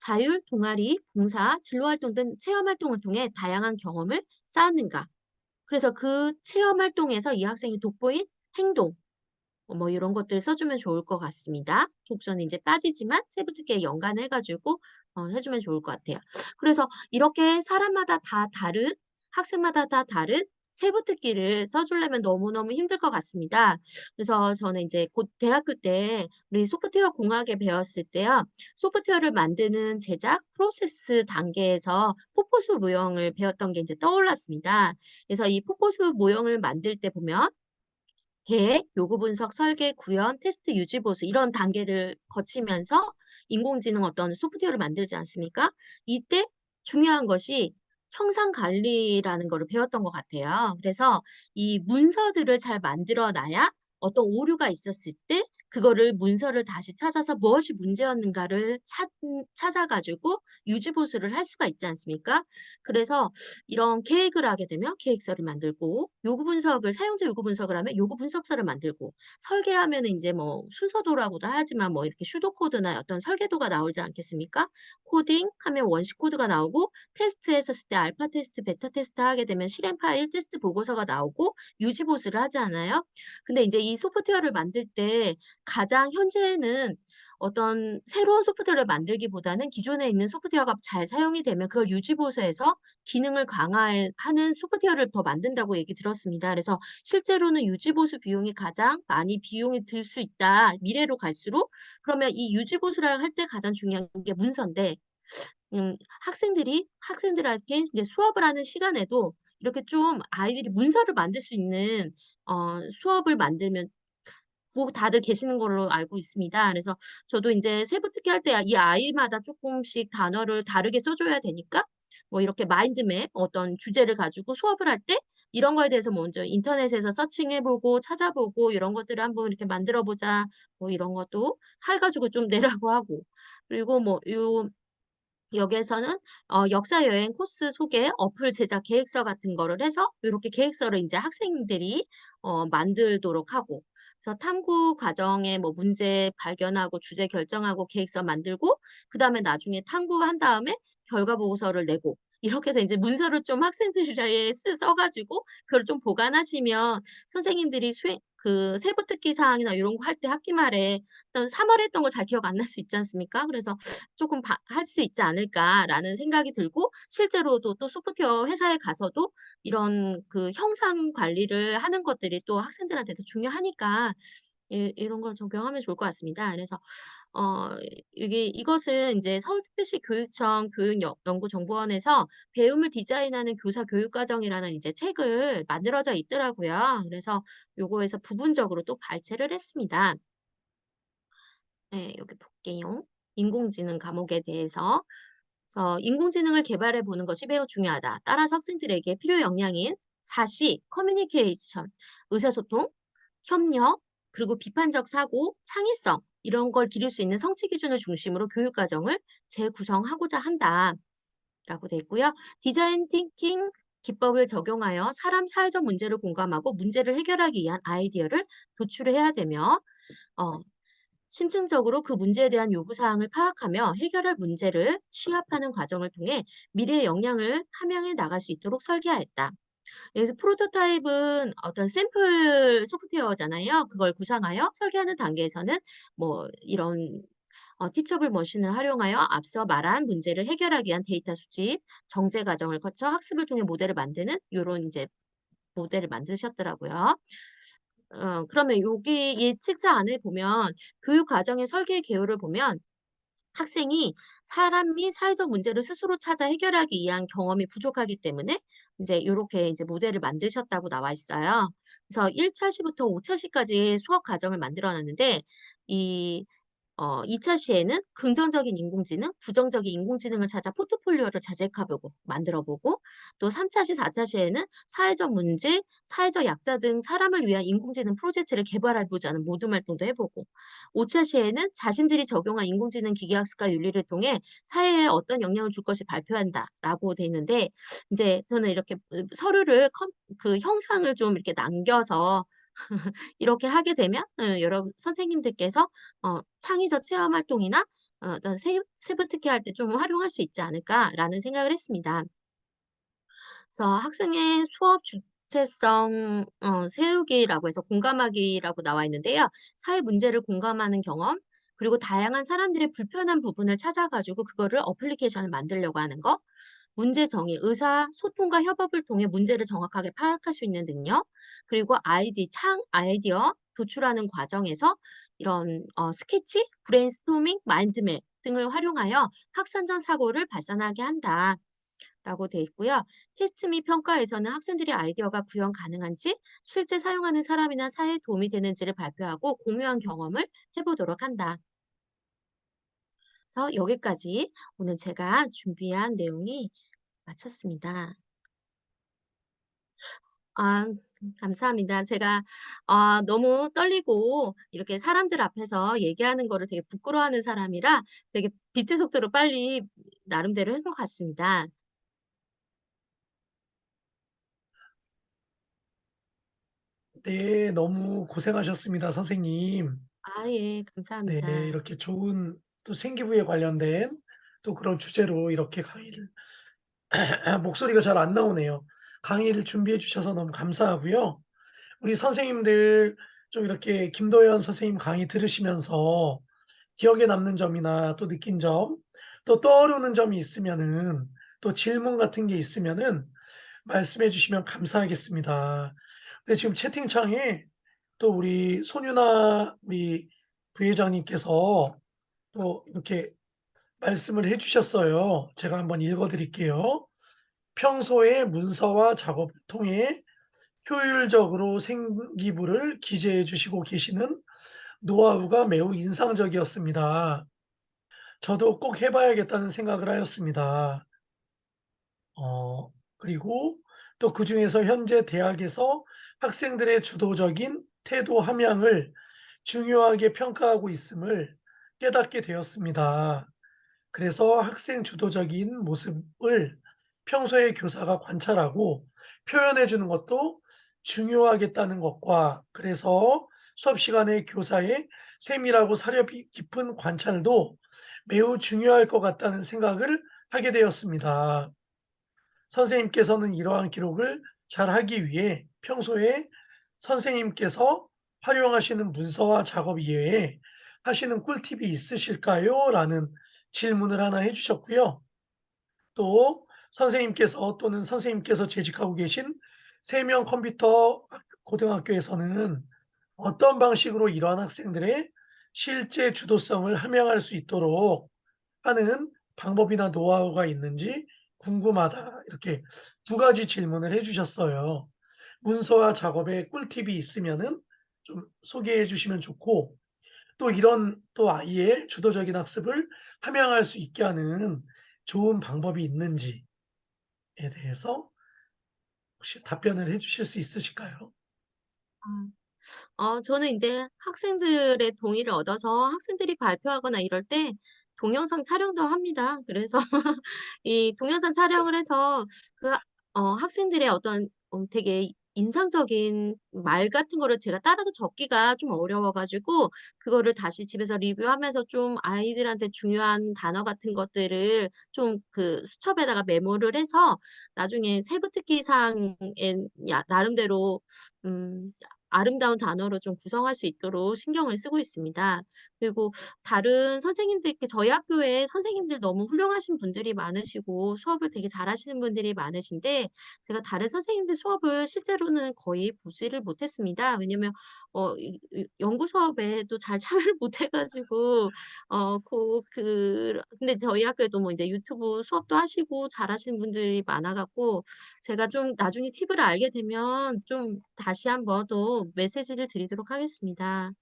자율, 동아리, 봉사, 진로활동 등 체험활동을 통해 다양한 경험을 쌓았는가. 그래서 그 체험활동에서 이 학생이 돋보인 행동, 뭐 이런 것들을 써주면 좋을 것 같습니다. 독서는 이제 빠지지만 세부특기에 연관해 가지고 해주면 좋을 것 같아요. 그래서 이렇게 사람마다 다 다른, 학생마다 다 다른 세부특기를 써주려면 너무너무 힘들 것 같습니다. 그래서 저는 이제 곧 대학교 때 우리 소프트웨어 공학에 배웠을 때요. 소프트웨어를 만드는 제작 프로세스 단계에서 포포스 모형을 배웠던 게 이제 떠올랐습니다. 그래서 이 포포스 모형을 만들 때 보면 계획, 요구 분석, 설계, 구현, 테스트, 유지 보수 이런 단계를 거치면서 인공지능 어떤 소프트웨어를 만들지 않습니까? 이때 중요한 것이 형상 관리라는 거를 배웠던 것 같아요. 그래서 이 문서들을 잘 만들어 놔야 어떤 오류가 있었을 때 그거를 문서를 다시 찾아서 무엇이 문제였는가를 찾아가지고 유지 보수를 할 수가 있지 않습니까? 그래서 이런 계획을 하게 되면 계획서를 만들고 요구 분석을 사용자 요구 분석을 하면 요구 분석서를 만들고 설계하면은 인제 뭐 순서도라고도 하지만 뭐 이렇게 슈도 코드나 어떤 설계도가 나오지 않겠습니까? 코딩하면 원시 코드가 나오고 테스트했었을 때 알파 테스트, 베타 테스트 하게 되면 실행 파일, 테스트 보고서가 나오고 유지 보수를 하지 않아요? 근데 인제 이 소프트웨어를 만들 때 가장 현재는 어떤 새로운 소프트웨어를 만들기보다는 기존에 있는 소프트웨어가 잘 사용이 되면 그걸 유지 보수해서 기능을 강화하는 소프트웨어를 더 만든다고 얘기 들었습니다. 그래서 실제로는 유지 보수 비용이 가장 많이 비용이 들 수 있다. 미래로 갈수록. 그러면 이 유지 보수를 할 때 가장 중요한 게 문서인데 학생들한테 이제 수업을 하는 시간에도 이렇게 좀 아이들이 문서를 만들 수 있는 수업을 만들면 고 다들 계시는 걸로 알고 있습니다. 그래서 저도 인제 세부특기 할 때 이 아이마다 쪼끔씩 단어를 다르게 써 줘야 되니까 뭐 이렇게 마인드맵 어떤 주제를 가지고 수업을 할 때 이런 거에 대해서 먼저 인터넷에서 서칭해 보고 찾아보고 "이런 것들을 한번 이렇게 만들어 보자." 뭐 이런 것도 해 가지고 좀 내라고 하고 그리고 뭐 여기에서는 역사 여행 코스 소개, 어플 제작 계획서 같은 거를 해서 요렇게 계획서를 인제 학생들이 만들도록 하고 그래서 탐구 과정에 뭐 문제 발견하고 주제 결정하고 계획서 만들고 그다음에 나중에 탐구한 다음에 결과 보고서를 내고 이렇게 해서 인제 문서를 좀 학생들에 써 가지고 그걸 좀 보관하시면 선생님들이 그 세부특기 사항이나 요런 거 할 때 학기 말에 일단 3 월에 했던 거 잘 기억 안 날 수 있지 않습니까? 그래서 조금 할 수 있지 않을까라는 생각이 들고 실제로도 또 소프트웨어 회사에 가서도 이런 그 형상 관리를 하는 것들이 또 학생들한테도 중요하니까 이런 걸 적용하면 좋을 것 같습니다. 그래서 어 이것은 인제 서울특별시 교육청 교육연구정보원에서 배움을 디자인하는 교사 교육과정이라는 이제 책을 만들어져 있더라고요. 그래서 요거에서 부분적으로 또 발췌를 했습니다. 네, 여기 볼게요. 인공지능 과목에 대해서. 그래서 "인공지능을 개발해 보는 것이 매우 중요하다. 따라서 학생들에게 필요 역량인 사시, 커뮤니케이션, 의사소통, 협력, 그리고 비판적 사고, 창의성 이런 걸 기를 수 있는 성취 기준을 중심으로 교육 과정을 재구성하고자 한다."라고 돼 있고요. "디자인 띵킹 기법을 적용하여 사람 사회적 문제를 공감하고 문제를 해결하기 위한 아이디어를 도출해야 되며 어 심층적으로 그 문제에 대한 요구사항을 파악하며 해결할 문제를 취합하는 과정을 통해 미래의 역량을 함양해 나갈 수 있도록 설계하였다. 그래서 프로토타입은 어떤 샘플 소프트웨어잖아요. 그걸 구상하여 설계하는 단계에서는 뭐 이런 티처블 머신을 활용하여 앞서 말한 문제를 해결하기 위한 데이터 수집, 정제 과정을 거쳐 학습을 통해 모델을 만드는 요런 이제 모델을 만드셨더라고요. 그러면 여기 예측자 안에 보면 교육 과정의 설계 개요를 보면 학생이 사람 및 사회적 문제를 스스로 찾아 해결하기 위한 경험이 부족하기 때문에 인제 요렇게 이제 모델을 만드셨다고 나와 있어요. 그래서 1 차 시부터 5차 시까지 수업 과정을 만들어 놨는데 이 2차 시에는 긍정적인 인공지능, 부정적인 인공지능을 찾아 포트폴리오를 자tek해 보고 만들어 보고, 또 3차 시, 4차 시에는 사회적 문제, 사회적 약자 등 사람을 위한 인공지능 프로젝트를 개발해 보자는 모둠 활동도 해 보고, 5차 시에는 자신들이 적용한 인공지능 기계학습과 윤리를 통해 사회에 어떤 영향을 줄 것을 발표한다라고 돼 있는데, 인제 저는 이렇게 서류를 형상을 좀 이렇게 남겨서 이렇게 하게 되면 여러 선생님들께서 창의적 체험 활동이나 어떤 세부 특기할 때 좀 활용할 수 있지 않을까라는 생각을 했습니다. 그래서 학생의 수업 주체성 세우기라고 해서 공감하기라고 나와 있는데요. 사회 문제를 공감하는 경험, 그리고 다양한 사람들의 불편한 부분을 찾아 가지고 그거를 어플리케이션을 만들려고 하는 거, 문제 정의, 의사소통과 협업을 통해 문제를 정확하게 파악할 수 있는 능력, 그리고 아이디어 도출하는 과정에서 이런 스케치, 브레인스토밍, 마인드맵 등을 활용하여 확산적 사고를 발산하게 한다라고 돼 있고요. 테스트 및 평가에서는 학생들이 아이디어가 구현 가능한지, 실제 사용하는 사람이나 사회에 도움이 되는지를 발표하고 공유한 경험을 해 보도록 한다. 그래서 여기까지 오늘 제가 준비한 내용이 마쳤습니다. 아 감사합니다. 제가 너무 떨리고 이렇게 사람들 앞에서 얘기하는 거를 되게 부끄러워하는 사람이라 되게 빛의 속도로 빨리 나름대로 한 것 같습니다. 네, 너무 고생하셨습니다, 선생님. 아 예. 네, 감사합니다. 이렇게 좋은 또 생기부에 관련된 또 그런 주제로 이렇게 강의를 목소리가 잘 안 나오네요. 강의를 준비해 주셔서 너무 감사하고요. 우리 선생님들 좀 이렇게 김도연 선생님 강의 들으시면서 기억에 남는 점이나 또 느낀 점, 또 떠오르는 점이 있으면은 또 질문 같은 게 있으면은 말씀해 주시면 감사하겠습니다. 근데 지금 채팅창에 또 우리 손유나 우리 부회장님께서 또 이렇게 말씀을 해 주셨어요. 제가 한번 읽어 드릴게요. "평소에 문서와 작업을 통해 효율적으로 생기부를 기재해 주시고 계시는 노하우가 매우 인상적이었습니다. 저도 꼭 해 봐야겠다는 생각을 하였습니다." 그리고 또 그중에서 현재 대학에서 학생들의 주도적인 태도 함양을 중요하게 평가하고 있음을 깨닫게 되었습니다. 그래서 학생 주도적인 모습을 평소에 교사가 관찰하고 표현해 주는 것도 중요하겠다는 것과, 그래서 수업 시간에 교사의 세밀하고 사려 깊은 관찰도 매우 중요할 것 같다는 생각을 하게 되었습니다. 선생님께서는 이러한 기록을 잘하기 위해 평소에 선생님께서 활용하시는 문서와 작업 이외에 하시는 꿀팁이 있으실까요? 라는 질문을 하나 해 주셨고요. 또 선생님께서 또는 선생님께서 재직하고 계신 세명 컴퓨터 고등학교에서는 어떤 방식으로 이러한 학생들의 실제 주도성을 함양할 수 있도록 하는 방법이나 노하우가 있는지 궁금하다. 이렇게 두 가지 질문을 해 주셨어요. 문서와 작업에 꿀팁이 있으면은 좀 소개해 주시면 좋고, 또 이런 또 아이의 주도적인 학습을 함양할 수 있게 하는 좋은 방법이 있는지에 대해서 혹시 답변을 해 주실 수 있으실까요? 저는 인제 학생들의 동의를 얻어서 학생들이 발표하거나 이럴 때 동영상 촬영도 합니다. 그래서 이 동영상 촬영을 해서 학생들의 어떤 되게 인상적인 말 같은 거를 제가 따라서 적기가 좀 어려워 가지고 그거를 다시 집에서 리뷰하면서 좀 아이들한테 중요한 단어 같은 것들을 좀 수첩에다가 메모를 해서 나중에 세부 특기사항에 나름대로 음 아름다운 단어로 좀 구성할 수 있도록 신경을 쓰고 있습니다. 그리고 다른 선생님들께 저희 학교에 선생님들 너무 훌륭하신 분들이 많으시고 수업을 되게 잘하시는 분들이 많으신데, 제가 다른 선생님들 수업을 실제로는 거의 보지를 못했습니다. 왜냐면 연구 수업에도 잘 참여를 못해 가지고 근데 저희 학교에도 뭐 이제 유튜브 수업도 하시고 잘하시는 분들이 많아 갖고 제가 좀 나중에 팁을 알게 되면 좀 다시 한번 또 메시지를 드리도록 하겠습니다.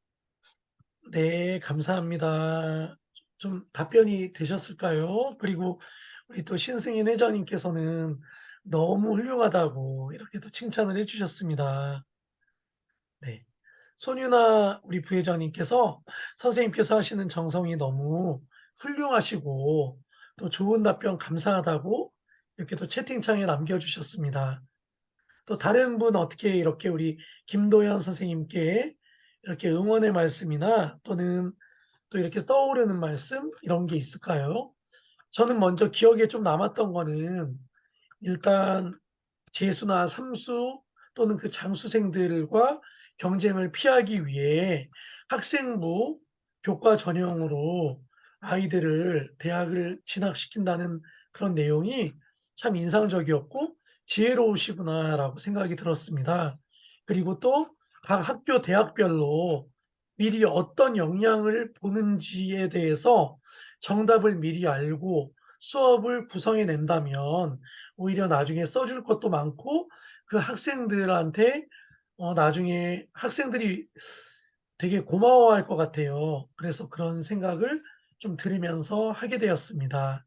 네, 감사합니다. 좀 답변이 되셨을까요? 그리고 우리 또 신승인 회장님께서는 너무 훌륭하다고 이렇게 또 칭찬을 해 주셨습니다. 네. 손유나 우리 부회장님께서 선생님께서 하시는 정성이 너무 훌륭하시고 또 좋은 답변 감사하다고 이렇게 또 채팅창에 남겨 주셨습니다. 또 다른 분 어떻게 이렇게 우리 김도연 선생님께 이렇게 응원의 말씀이나 또는 또 이렇게 떠오르는 말씀 이런 게 있을까요? 저는 먼저 기억에 좀 남았던 거는 일단 재수나 삼수 또는 그 장수생들과 경쟁을 피하기 위해 학생부 교과 전형으로 아이들을 대학을 진학시킨다는 그런 내용이 참 인상적이었고 '지혜로우시구나.'라고 생각이 들었습니다. 그리고 또 각 학교 대학별로 미리 어떤 역량을 보는지에 대해서 정답을 미리 알고 수업을 구성해 낸다면 오히려 나중에 써줄 것도 많고 그 학생들한테 나중에 학생들이 되게 고마워할 것 같아요. 그래서 그런 생각을 좀 들으면서 하게 되었습니다.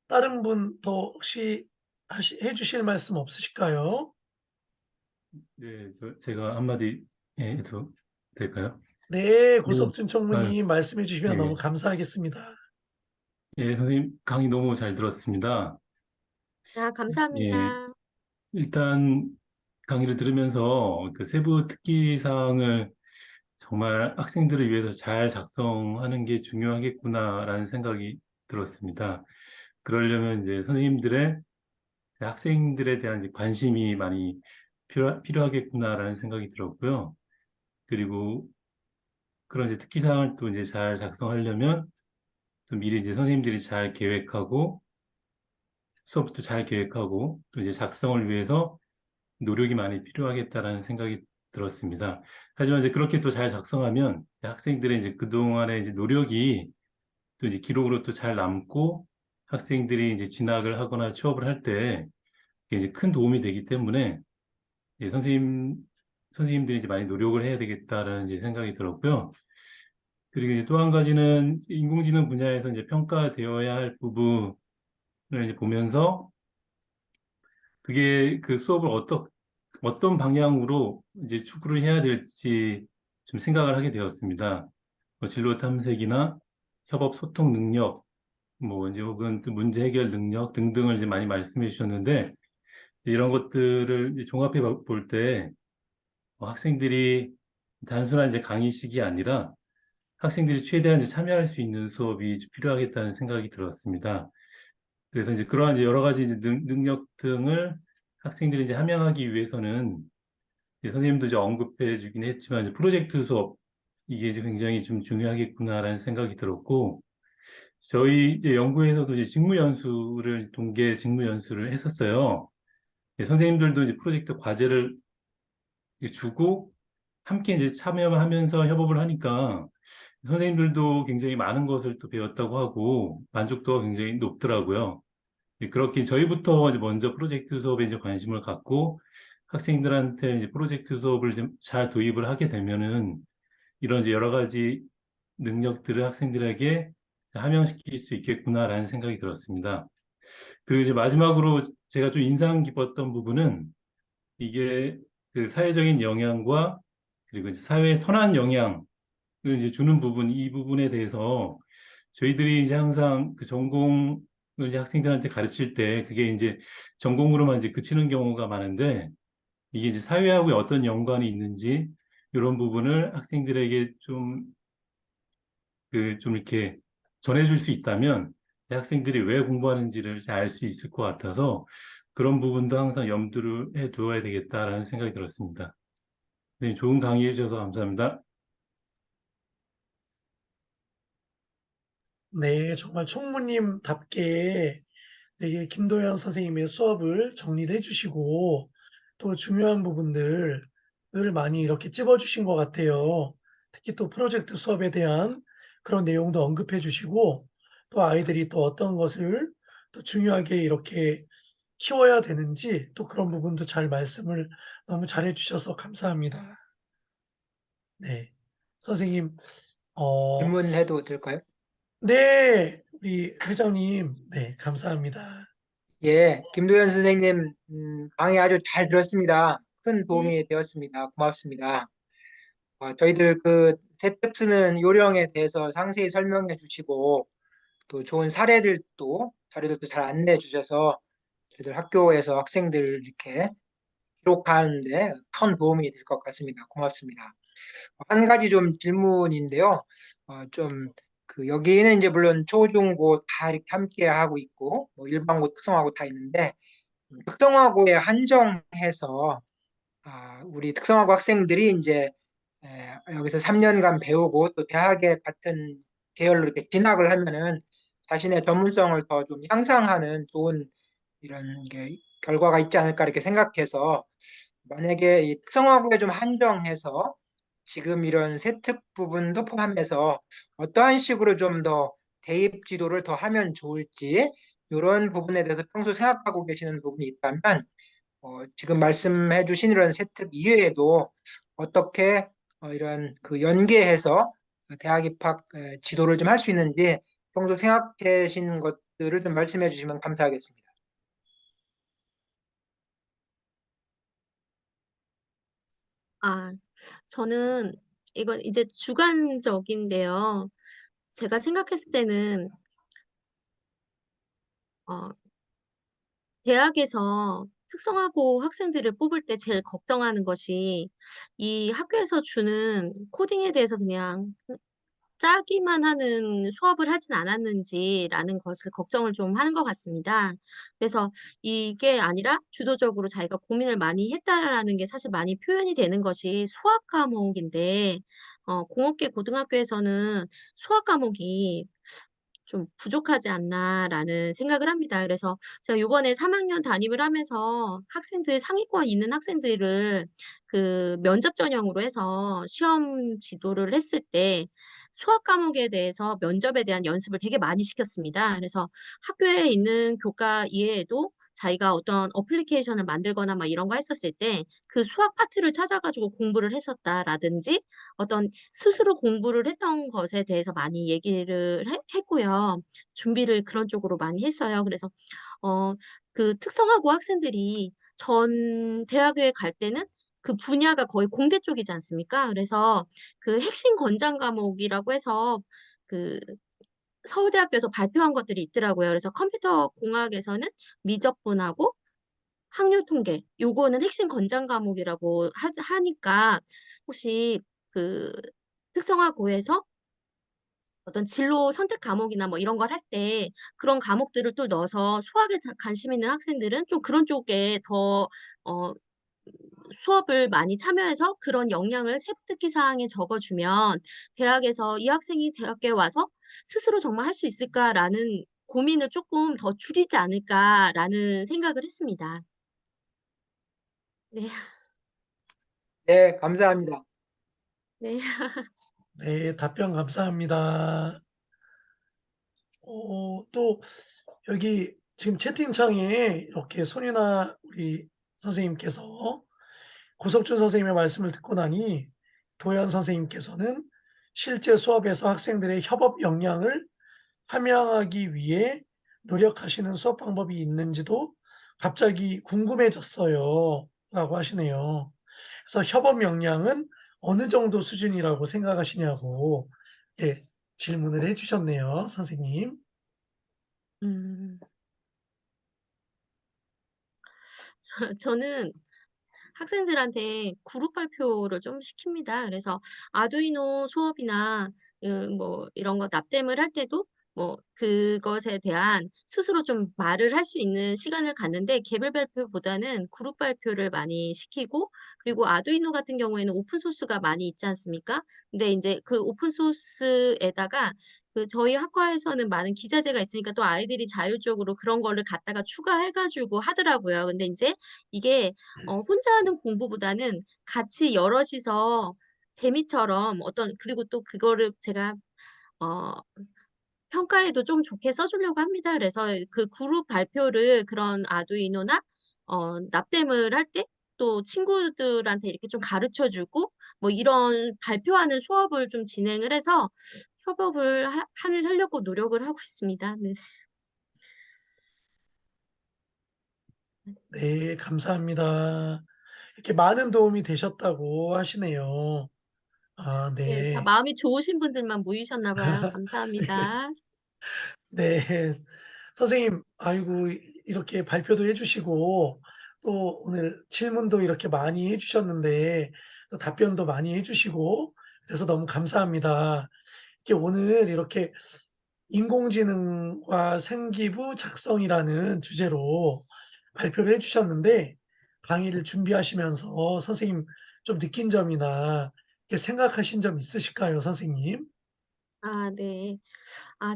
다른 분 더 혹시 하시 해 주실 말씀 없으실까요? 네. 제가 한마디 해도 될까요? 네. 네. 고석준 아유, 총무님 말씀해 주시면 너무 예. 감사하겠습니다. 예, 선생님 강의 너무 잘 들었습니다. 아, 예, 감사합니다. 일단 강의를 들으면서 그 세부 특기 사항을 정말 학생들을 위해서 잘 작성하는 게 중요하겠구나라는 생각이 들었습니다. 그러려면 이제 선생님들의 학생들에 대한 이제 관심이 많이 필요하겠구나라는 생각이 들었고요. 그리고 그런 이제 특기 사항을 또 이제 잘 작성하려면 또 미리 이제 선생님들이 잘 계획하고 수업도 잘 계획하고 또 이제 작성을 위해서 노력이 많이 필요하겠다라는 생각이 들었습니다. 하지만 이제 그렇게 또 잘 작성하면 학생들의 이제 그동안의 이제 노력이 또 이제 기록으로 또 잘 남고 학생들이 이제 진학을 하거나 취업을 할 때 이제 큰 도움이 되기 때문에 이제 선생님들이 이제 많이 노력을 해야 되겠다라는 이제 생각이 들었고요. 그리고 이제 또 한 가지는 인공지능 분야에서 이제 평가되어야 할 부분을 이제 보면서 그게 그 수업을 어떤 방향으로 이제 추구를 해야 될지 좀 생각을 하게 되었습니다. 뭐 진로 탐색이나 협업 소통 능력, 뭐 이제 혹은 또 문제 해결 능력 등등을 이제 많이 말씀해 주셨는데 이런 것들을 이제 종합해 볼 때 학생들이 단순한 이제 강의식이 아니라 학생들이 최대한 이제 참여할 수 있는 수업이 필요하겠다는 생각이 들었습니다. 그래서 이제 그러한 이제 여러 가지 이제 능력 등을 학생들이 이제 함양하기 위해서는 이제 선생님도 이제 언급해 주긴 했지만 이제 프로젝트 수업 이게 이제 굉장히 좀 중요하겠구나라는 생각이 들었고 저희 이제 연구에서도 이제 직무 연수를 동계 직무 연수를 했었어요. 선생님들도 이제 프로젝트 과제를 주고 함께 이제 참여하면서 협업을 하니까 선생님들도 굉장히 많은 것을 또 배웠다고 하고 만족도가 굉장히 높더라고요. 그렇게 저희부터 이제 먼저 프로젝트 수업에 이제 관심을 갖고 학생들한테 이제 프로젝트 수업을 좀 잘 도입을 하게 되면은 이런 이제 여러 가지 능력들을 학생들에게 함양시킬 수 있겠구나라는 생각이 들었습니다. 그리고 이제 마지막으로 제가 좀 인상 깊었던 부분은 이게 그 사회적인 영향과 그리고 이제 사회에 선한 영향을 이제 주는 부분, 이 부분에 대해서 저희들이 이제 항상 그 전공을 이제 학생들한테 가르칠 때 그게 이제 전공으로만 이제 그치는 경우가 많은데 이게 이제 사회하고 어떤 연관이 있는지 이런 부분을 학생들에게 좀 이렇게 전해줄 수 있다면 학생들이 왜 공부하는지를 잘 알 수 있을 것 같아서 그런 부분도 항상 염두를 해 두어야 되겠다라는 생각이 들었습니다. 네, 좋은 강의 해주셔서 감사합니다. 네. 정말 총무님답게 되게 김도연 선생님의 수업을 정리를 해 주시고 또 중요한 부분들을 많이 이렇게 찝어 주신 것 같아요. 특히 또 프로젝트 수업에 대한 그런 내용도 언급해 주시고 또 아이들이 또 어떤 것을 또 중요하게 이렇게 키워야 되는지 또 그런 부분도 잘 말씀을 너무 잘해 주셔서 감사합니다. 네. 선생님 어 질문해도 될까요? 네. 우리 회장님 네 감사합니다. 예, 김도현 선생님 강의 아주 잘 들었습니다. 큰 네. 도움이 되었습니다. 고맙습니다. 저희들 그 세특 쓰는 요령에 대해서 상세히 설명해 주시고 또 좋은 사례들도 자료들도 잘 안내해 주셔서 저희들 학교에서 학생들 이렇게 기록하는데 큰 도움이 될 것 같습니다. 고맙습니다. 한 가지 좀 질문인데요. 좀 그 여기는 이제 물론 초중고 다 이렇게 함께 하고 있고 뭐 일반고 특성화고 다 있는데 특성화고에 한정해서 우리 특성화고 학생들이 이제 여기서 3년간 배우고 또 대학에 같은 계열로 이렇게 진학을 하면은 자신의 전문성을 더 좀 향상하는 좋은 이런 게 결과가 있지 않을까 이렇게 생각해서 만약에 이 특성화고에 좀 한정해서 지금 이런 세특 부분도 포함해서 어떠한 식으로 좀 더 대입 지도를 더 하면 좋을지 이런 부분에 대해서 평소 생각하고 계시는 부분이 있다면 지금 말씀해 주신 이런 세특 이외에도 어떻게 이런 그 연계해서 대학 입학 지도를 좀 할 수 있는지 평소 생각하시는 것들을 좀 말씀해 주시면 감사하겠습니다. 아, 저는 이건 이제 주관적인데요. 제가 생각했을 때는 어, 대학에서 특성화고 학생들을 뽑을 때 제일 걱정하는 것이 이 학교에서 주는 코딩에 대해서 그냥 짜기만 하는 수업을 하진 않았는지라는 것을 걱정을 좀 하는 것 같습니다. 그래서 이게 아니라 주도적으로 자기가 고민을 많이 했다라는 게 사실 많이 표현이 되는 것이 수학 과목인데, 공업계 고등학교에서는 수학 과목이 좀 부족하지 않나라는 생각을 합니다. 그래서 제가 요번에 3학년 담임을 하면서 학생들 상위권 있는 학생들을 그 면접 전형으로 해서 시험 지도를 했을 때 수학 과목에 대해서 면접에 대한 연습을 되게 많이 시켰습니다. 그래서 학교에 있는 교과 이외에도 자기가 어떤 어플리케이션을 만들거나 막 이런 거 했었을 때 그 수학 파트를 찾아가지고 공부를 했었다라든지 어떤 스스로 공부를 했던 것에 대해서 많이 얘기를 했고요. 준비를 그런 쪽으로 많이 했어요. 그래서 어, 그 특성화고 학생들이 전 대학에 갈 때는 그 분야가 거의 공대 쪽이지 않습니까? 그래서 그 핵심 권장 과목이라고 해서 그 서울대학교에서 발표한 것들이 있더라고요. 그래서 컴퓨터 공학에서는 미적분하고 확률 통계 요거는 핵심 권장 과목이라고 하니까 혹시 그 특성화고에서 어떤 진로 선택 과목이나 뭐 이런 걸 할 때 그런 과목들을 또 넣어서 수학에 관심 있는 학생들은 좀 그런 쪽에 더 어, 수업을 많이 참여해서 그런 역량을 세부특기 사항에 적어주면 대학에서 이 학생이 대학에 와서 스스로 정말 할 수 있을까라는 고민을 조금 더 줄이지 않을까라는 생각을 했습니다. 네, 네, 감사합니다. 네. 네. 답변 감사합니다. 또 여기 지금 채팅창에 이렇게 손윤아 우리 선생님께서 고석준 선생님의 말씀을 듣고 나니 도현 선생님께서는 실제 수업에서 학생들의 협업 역량을 함양하기 위해 노력하시는 수업 방법이 있는지도 갑자기 궁금해졌어요. 라고 하시네요. 그래서 협업 역량은 어느 정도 수준이라고 생각하시냐고 예, 질문을 해 주셨네요, 선생님. 음, 저는 학생들한테 그룹 발표를 좀 시킵니다. 그래서 아두이노 수업이나 뭐 이런 거 납땜을 할 때도 뭐 그것에 대한 스스로 좀 말을 할 수 있는 시간을 갖는데 개별 발표보다는 그룹 발표를 많이 시키고 그리고 아두이노 같은 경우에는 오픈 소스가 많이 있지 않습니까? 근데 이제 그 오픈 소스에다가 그 저희 학과에서는 많은 기자재가 있으니까 또 아이들이 자율적으로 그런 거를 갖다가 추가해가지고 하더라고요. 근데 이제 이게 혼자 하는 공부보다는 같이 여럿이서 재미처럼 어떤 그리고 또 그거를 제가 어 평가에도 좀 좋게 써 주려고 합니다. 그래서 그 그룹 발표를 그런 아두이노나 납땜을 할 때 또 친구들한테 이렇게 좀 가르쳐 주고 뭐 이런 발표하는 수업을 좀 진행을 해서 협업을 하려고 노력을 하고 있습니다. 네. 네, 감사합니다. 이렇게 많은 도움이 되셨다고 하시네요. 아, 네. 다 네. 마음이 좋으신 분들만 모이셨나 봐요. 감사합니다. 네. 선생님, 아이고, 이렇게 발표도 해주시고, 또 오늘 질문도 이렇게 많이 해주셨는데, 또 답변도 많이 해주시고, 그래서 너무 감사합니다. 이렇게 오늘 이렇게 인공지능과 생기부 작성이라는 주제로 발표를 해주셨는데, 강의를 준비하시면서 선생님 좀 느낀 점이나 이렇게 생각하신 점 있으실까요, 선생님? 아 네.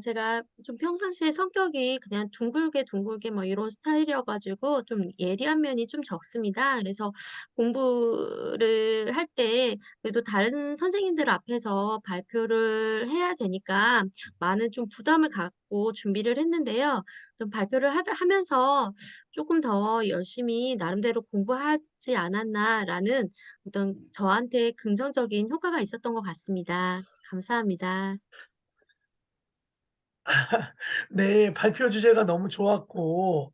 제가 좀 평상시에 성격이 그냥 둥글게 뭐 이런 스타일이어 가지고 좀 예리한 면이 좀 적습니다. 그래서 공부를 할 때 그래도 다른 선생님들 앞에서 발표를 해야 되니까 많은 좀 부담을 갖고 준비를 했는데요. 좀 발표를 하면서 조금 더 열심히 나름대로 '공부하지 않았나.'라는 어떤 저한테 긍정적인 효과가 있었던 것 같습니다. 감사합니다. 네. 발표 주제가 너무 좋았고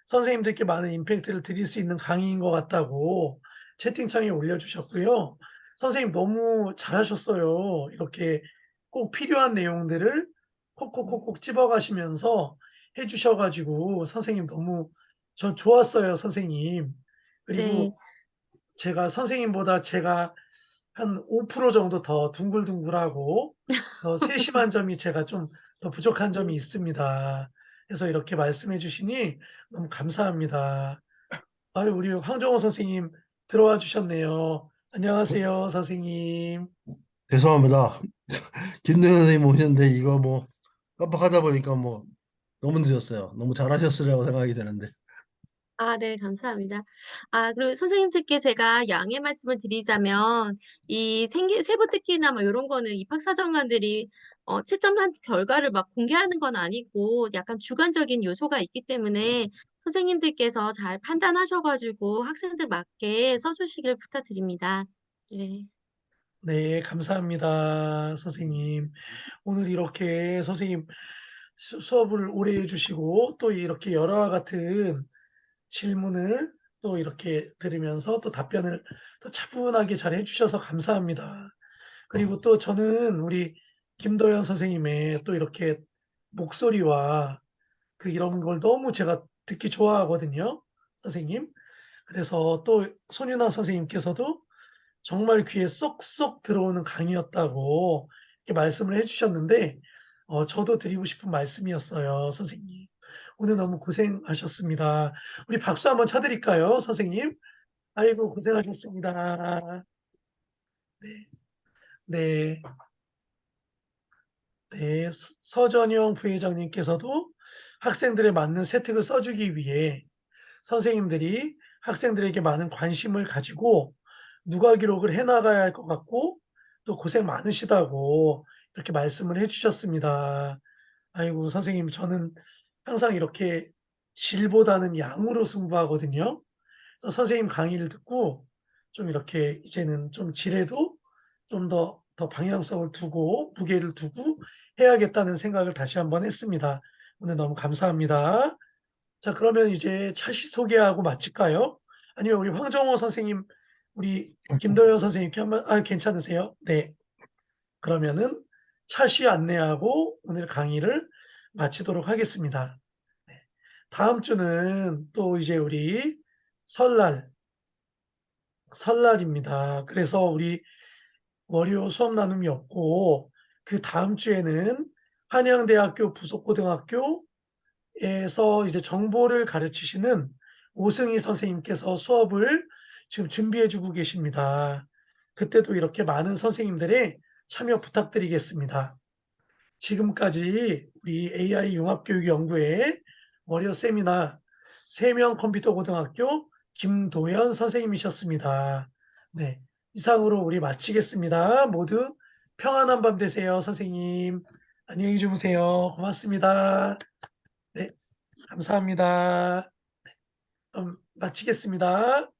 선생님들께 많은 임팩트를 드릴 수 있는 강의인 것 같다고 채팅창에 올려주셨고요. 선생님 너무 잘하셨어요. 이렇게 꼭 필요한 내용들을 콕콕콕콕 집어 가시면서 해 주셔 가지고 선생님 너무 전 좋았어요, 선생님. 네. 그리고 제가 선생님보다 제가 한 5% 정도 더 둥글둥글하고 더 세심한 점이 제가 좀 더 부족한 점이 네. 있습니다. 그래서 이렇게 말씀해 주시니 너무 감사합니다. 아유, 우리 황정호 선생님 들어와 주셨네요. 안녕하세요, 선생님. 죄송합니다. 김동현 선생님 오셨는데 이거 뭐 깜빡하다 보니까 뭐 너무 늦었어요. 너무 잘하셨으라고 생각이 되는데. 네. 감사합니다. 그리고 선생님들께 제가 양해 말씀을 드리자면 이 세부 특기나 뭐 요런 거는 입학사정관들이 채점한 결과를 막 공개하는 건 아니고 약간 주관적인 요소가 있기 때문에 선생님들께서 잘 판단하셔 가지고 학생들 맞게 써 주시길 부탁드립니다. 네. 네, 감사합니다, 선생님. 오늘 이렇게 선생님 수업을 오래 해 주시고 또 이렇게 열화와 같은 질문을 또 이렇게 들으면서 또 답변을 또 차분하게 잘 해 주셔서 감사합니다. 그리고 또 저는 우리 김도연 선생님의 또 이렇게 목소리와 그 이런 걸 너무 제가 듣기 좋아하거든요, 선생님. 그래서 또 손윤아 선생님께서도 정말 귀에 쏙쏙 들어오는 강의였다고 이렇게 말씀을 해 주셨는데 저도 드리고 싶은 말씀이었어요, 선생님. 오늘 너무 고생하셨습니다. 우리 박수 한번 쳐 드릴까요, 선생님? 아이고 고생하셨습니다. 네. 네. 네. 서전영 부회장님께서도 학생들에 맞는 세특을 써 주기 위해 선생님들이 학생들에게 많은 관심을 가지고 누가 기록을 해 나가야 할 것 같고 또 고생 많으시다고 이렇게 말씀을 해 주셨습니다. 아이고 선생님 저는 항상 이렇게 질보다는 양으로 승부하거든요. 그래서 선생님 강의를 듣고 좀 이렇게 이제는 좀 질에도 좀 더 방향성을 두고 무게를 두고 해야겠다는 생각을 다시 한번 했습니다. 오늘 너무 감사합니다. 자 그러면 이제 차시 소개하고 마칠까요? 아니면 우리 황정호 선생님, 우리 김도영 선생님께 한번 괜찮으세요? 네. 그러면은 차시 안내하고 오늘 강의를 마치도록 하겠습니다. 네. 다음 주는 또 이제 우리 설날, 설날입니다. 그래서 우리 월요 수업 나눔이 없고 그다음 주에는 한양대학교 부속고등학교 에서 이제 정보를 가르치시는 오승희 선생님께서 수업을 지금 준비해 주고 계십니다. 그때도 이렇게 많은 선생님들의 참여 부탁드리겠습니다. 지금까지 우리 AI 융합교육연구회 월요 세미나 세명 컴퓨터 고등학교 김도연 선생님이셨습니다. 네. 이상으로 우리 마치겠습니다. 모두 평안한 밤 되세요, 선생님. 안녕히 주무세요. 고맙습니다. 네, 감사합니다. 그럼 마치겠습니다.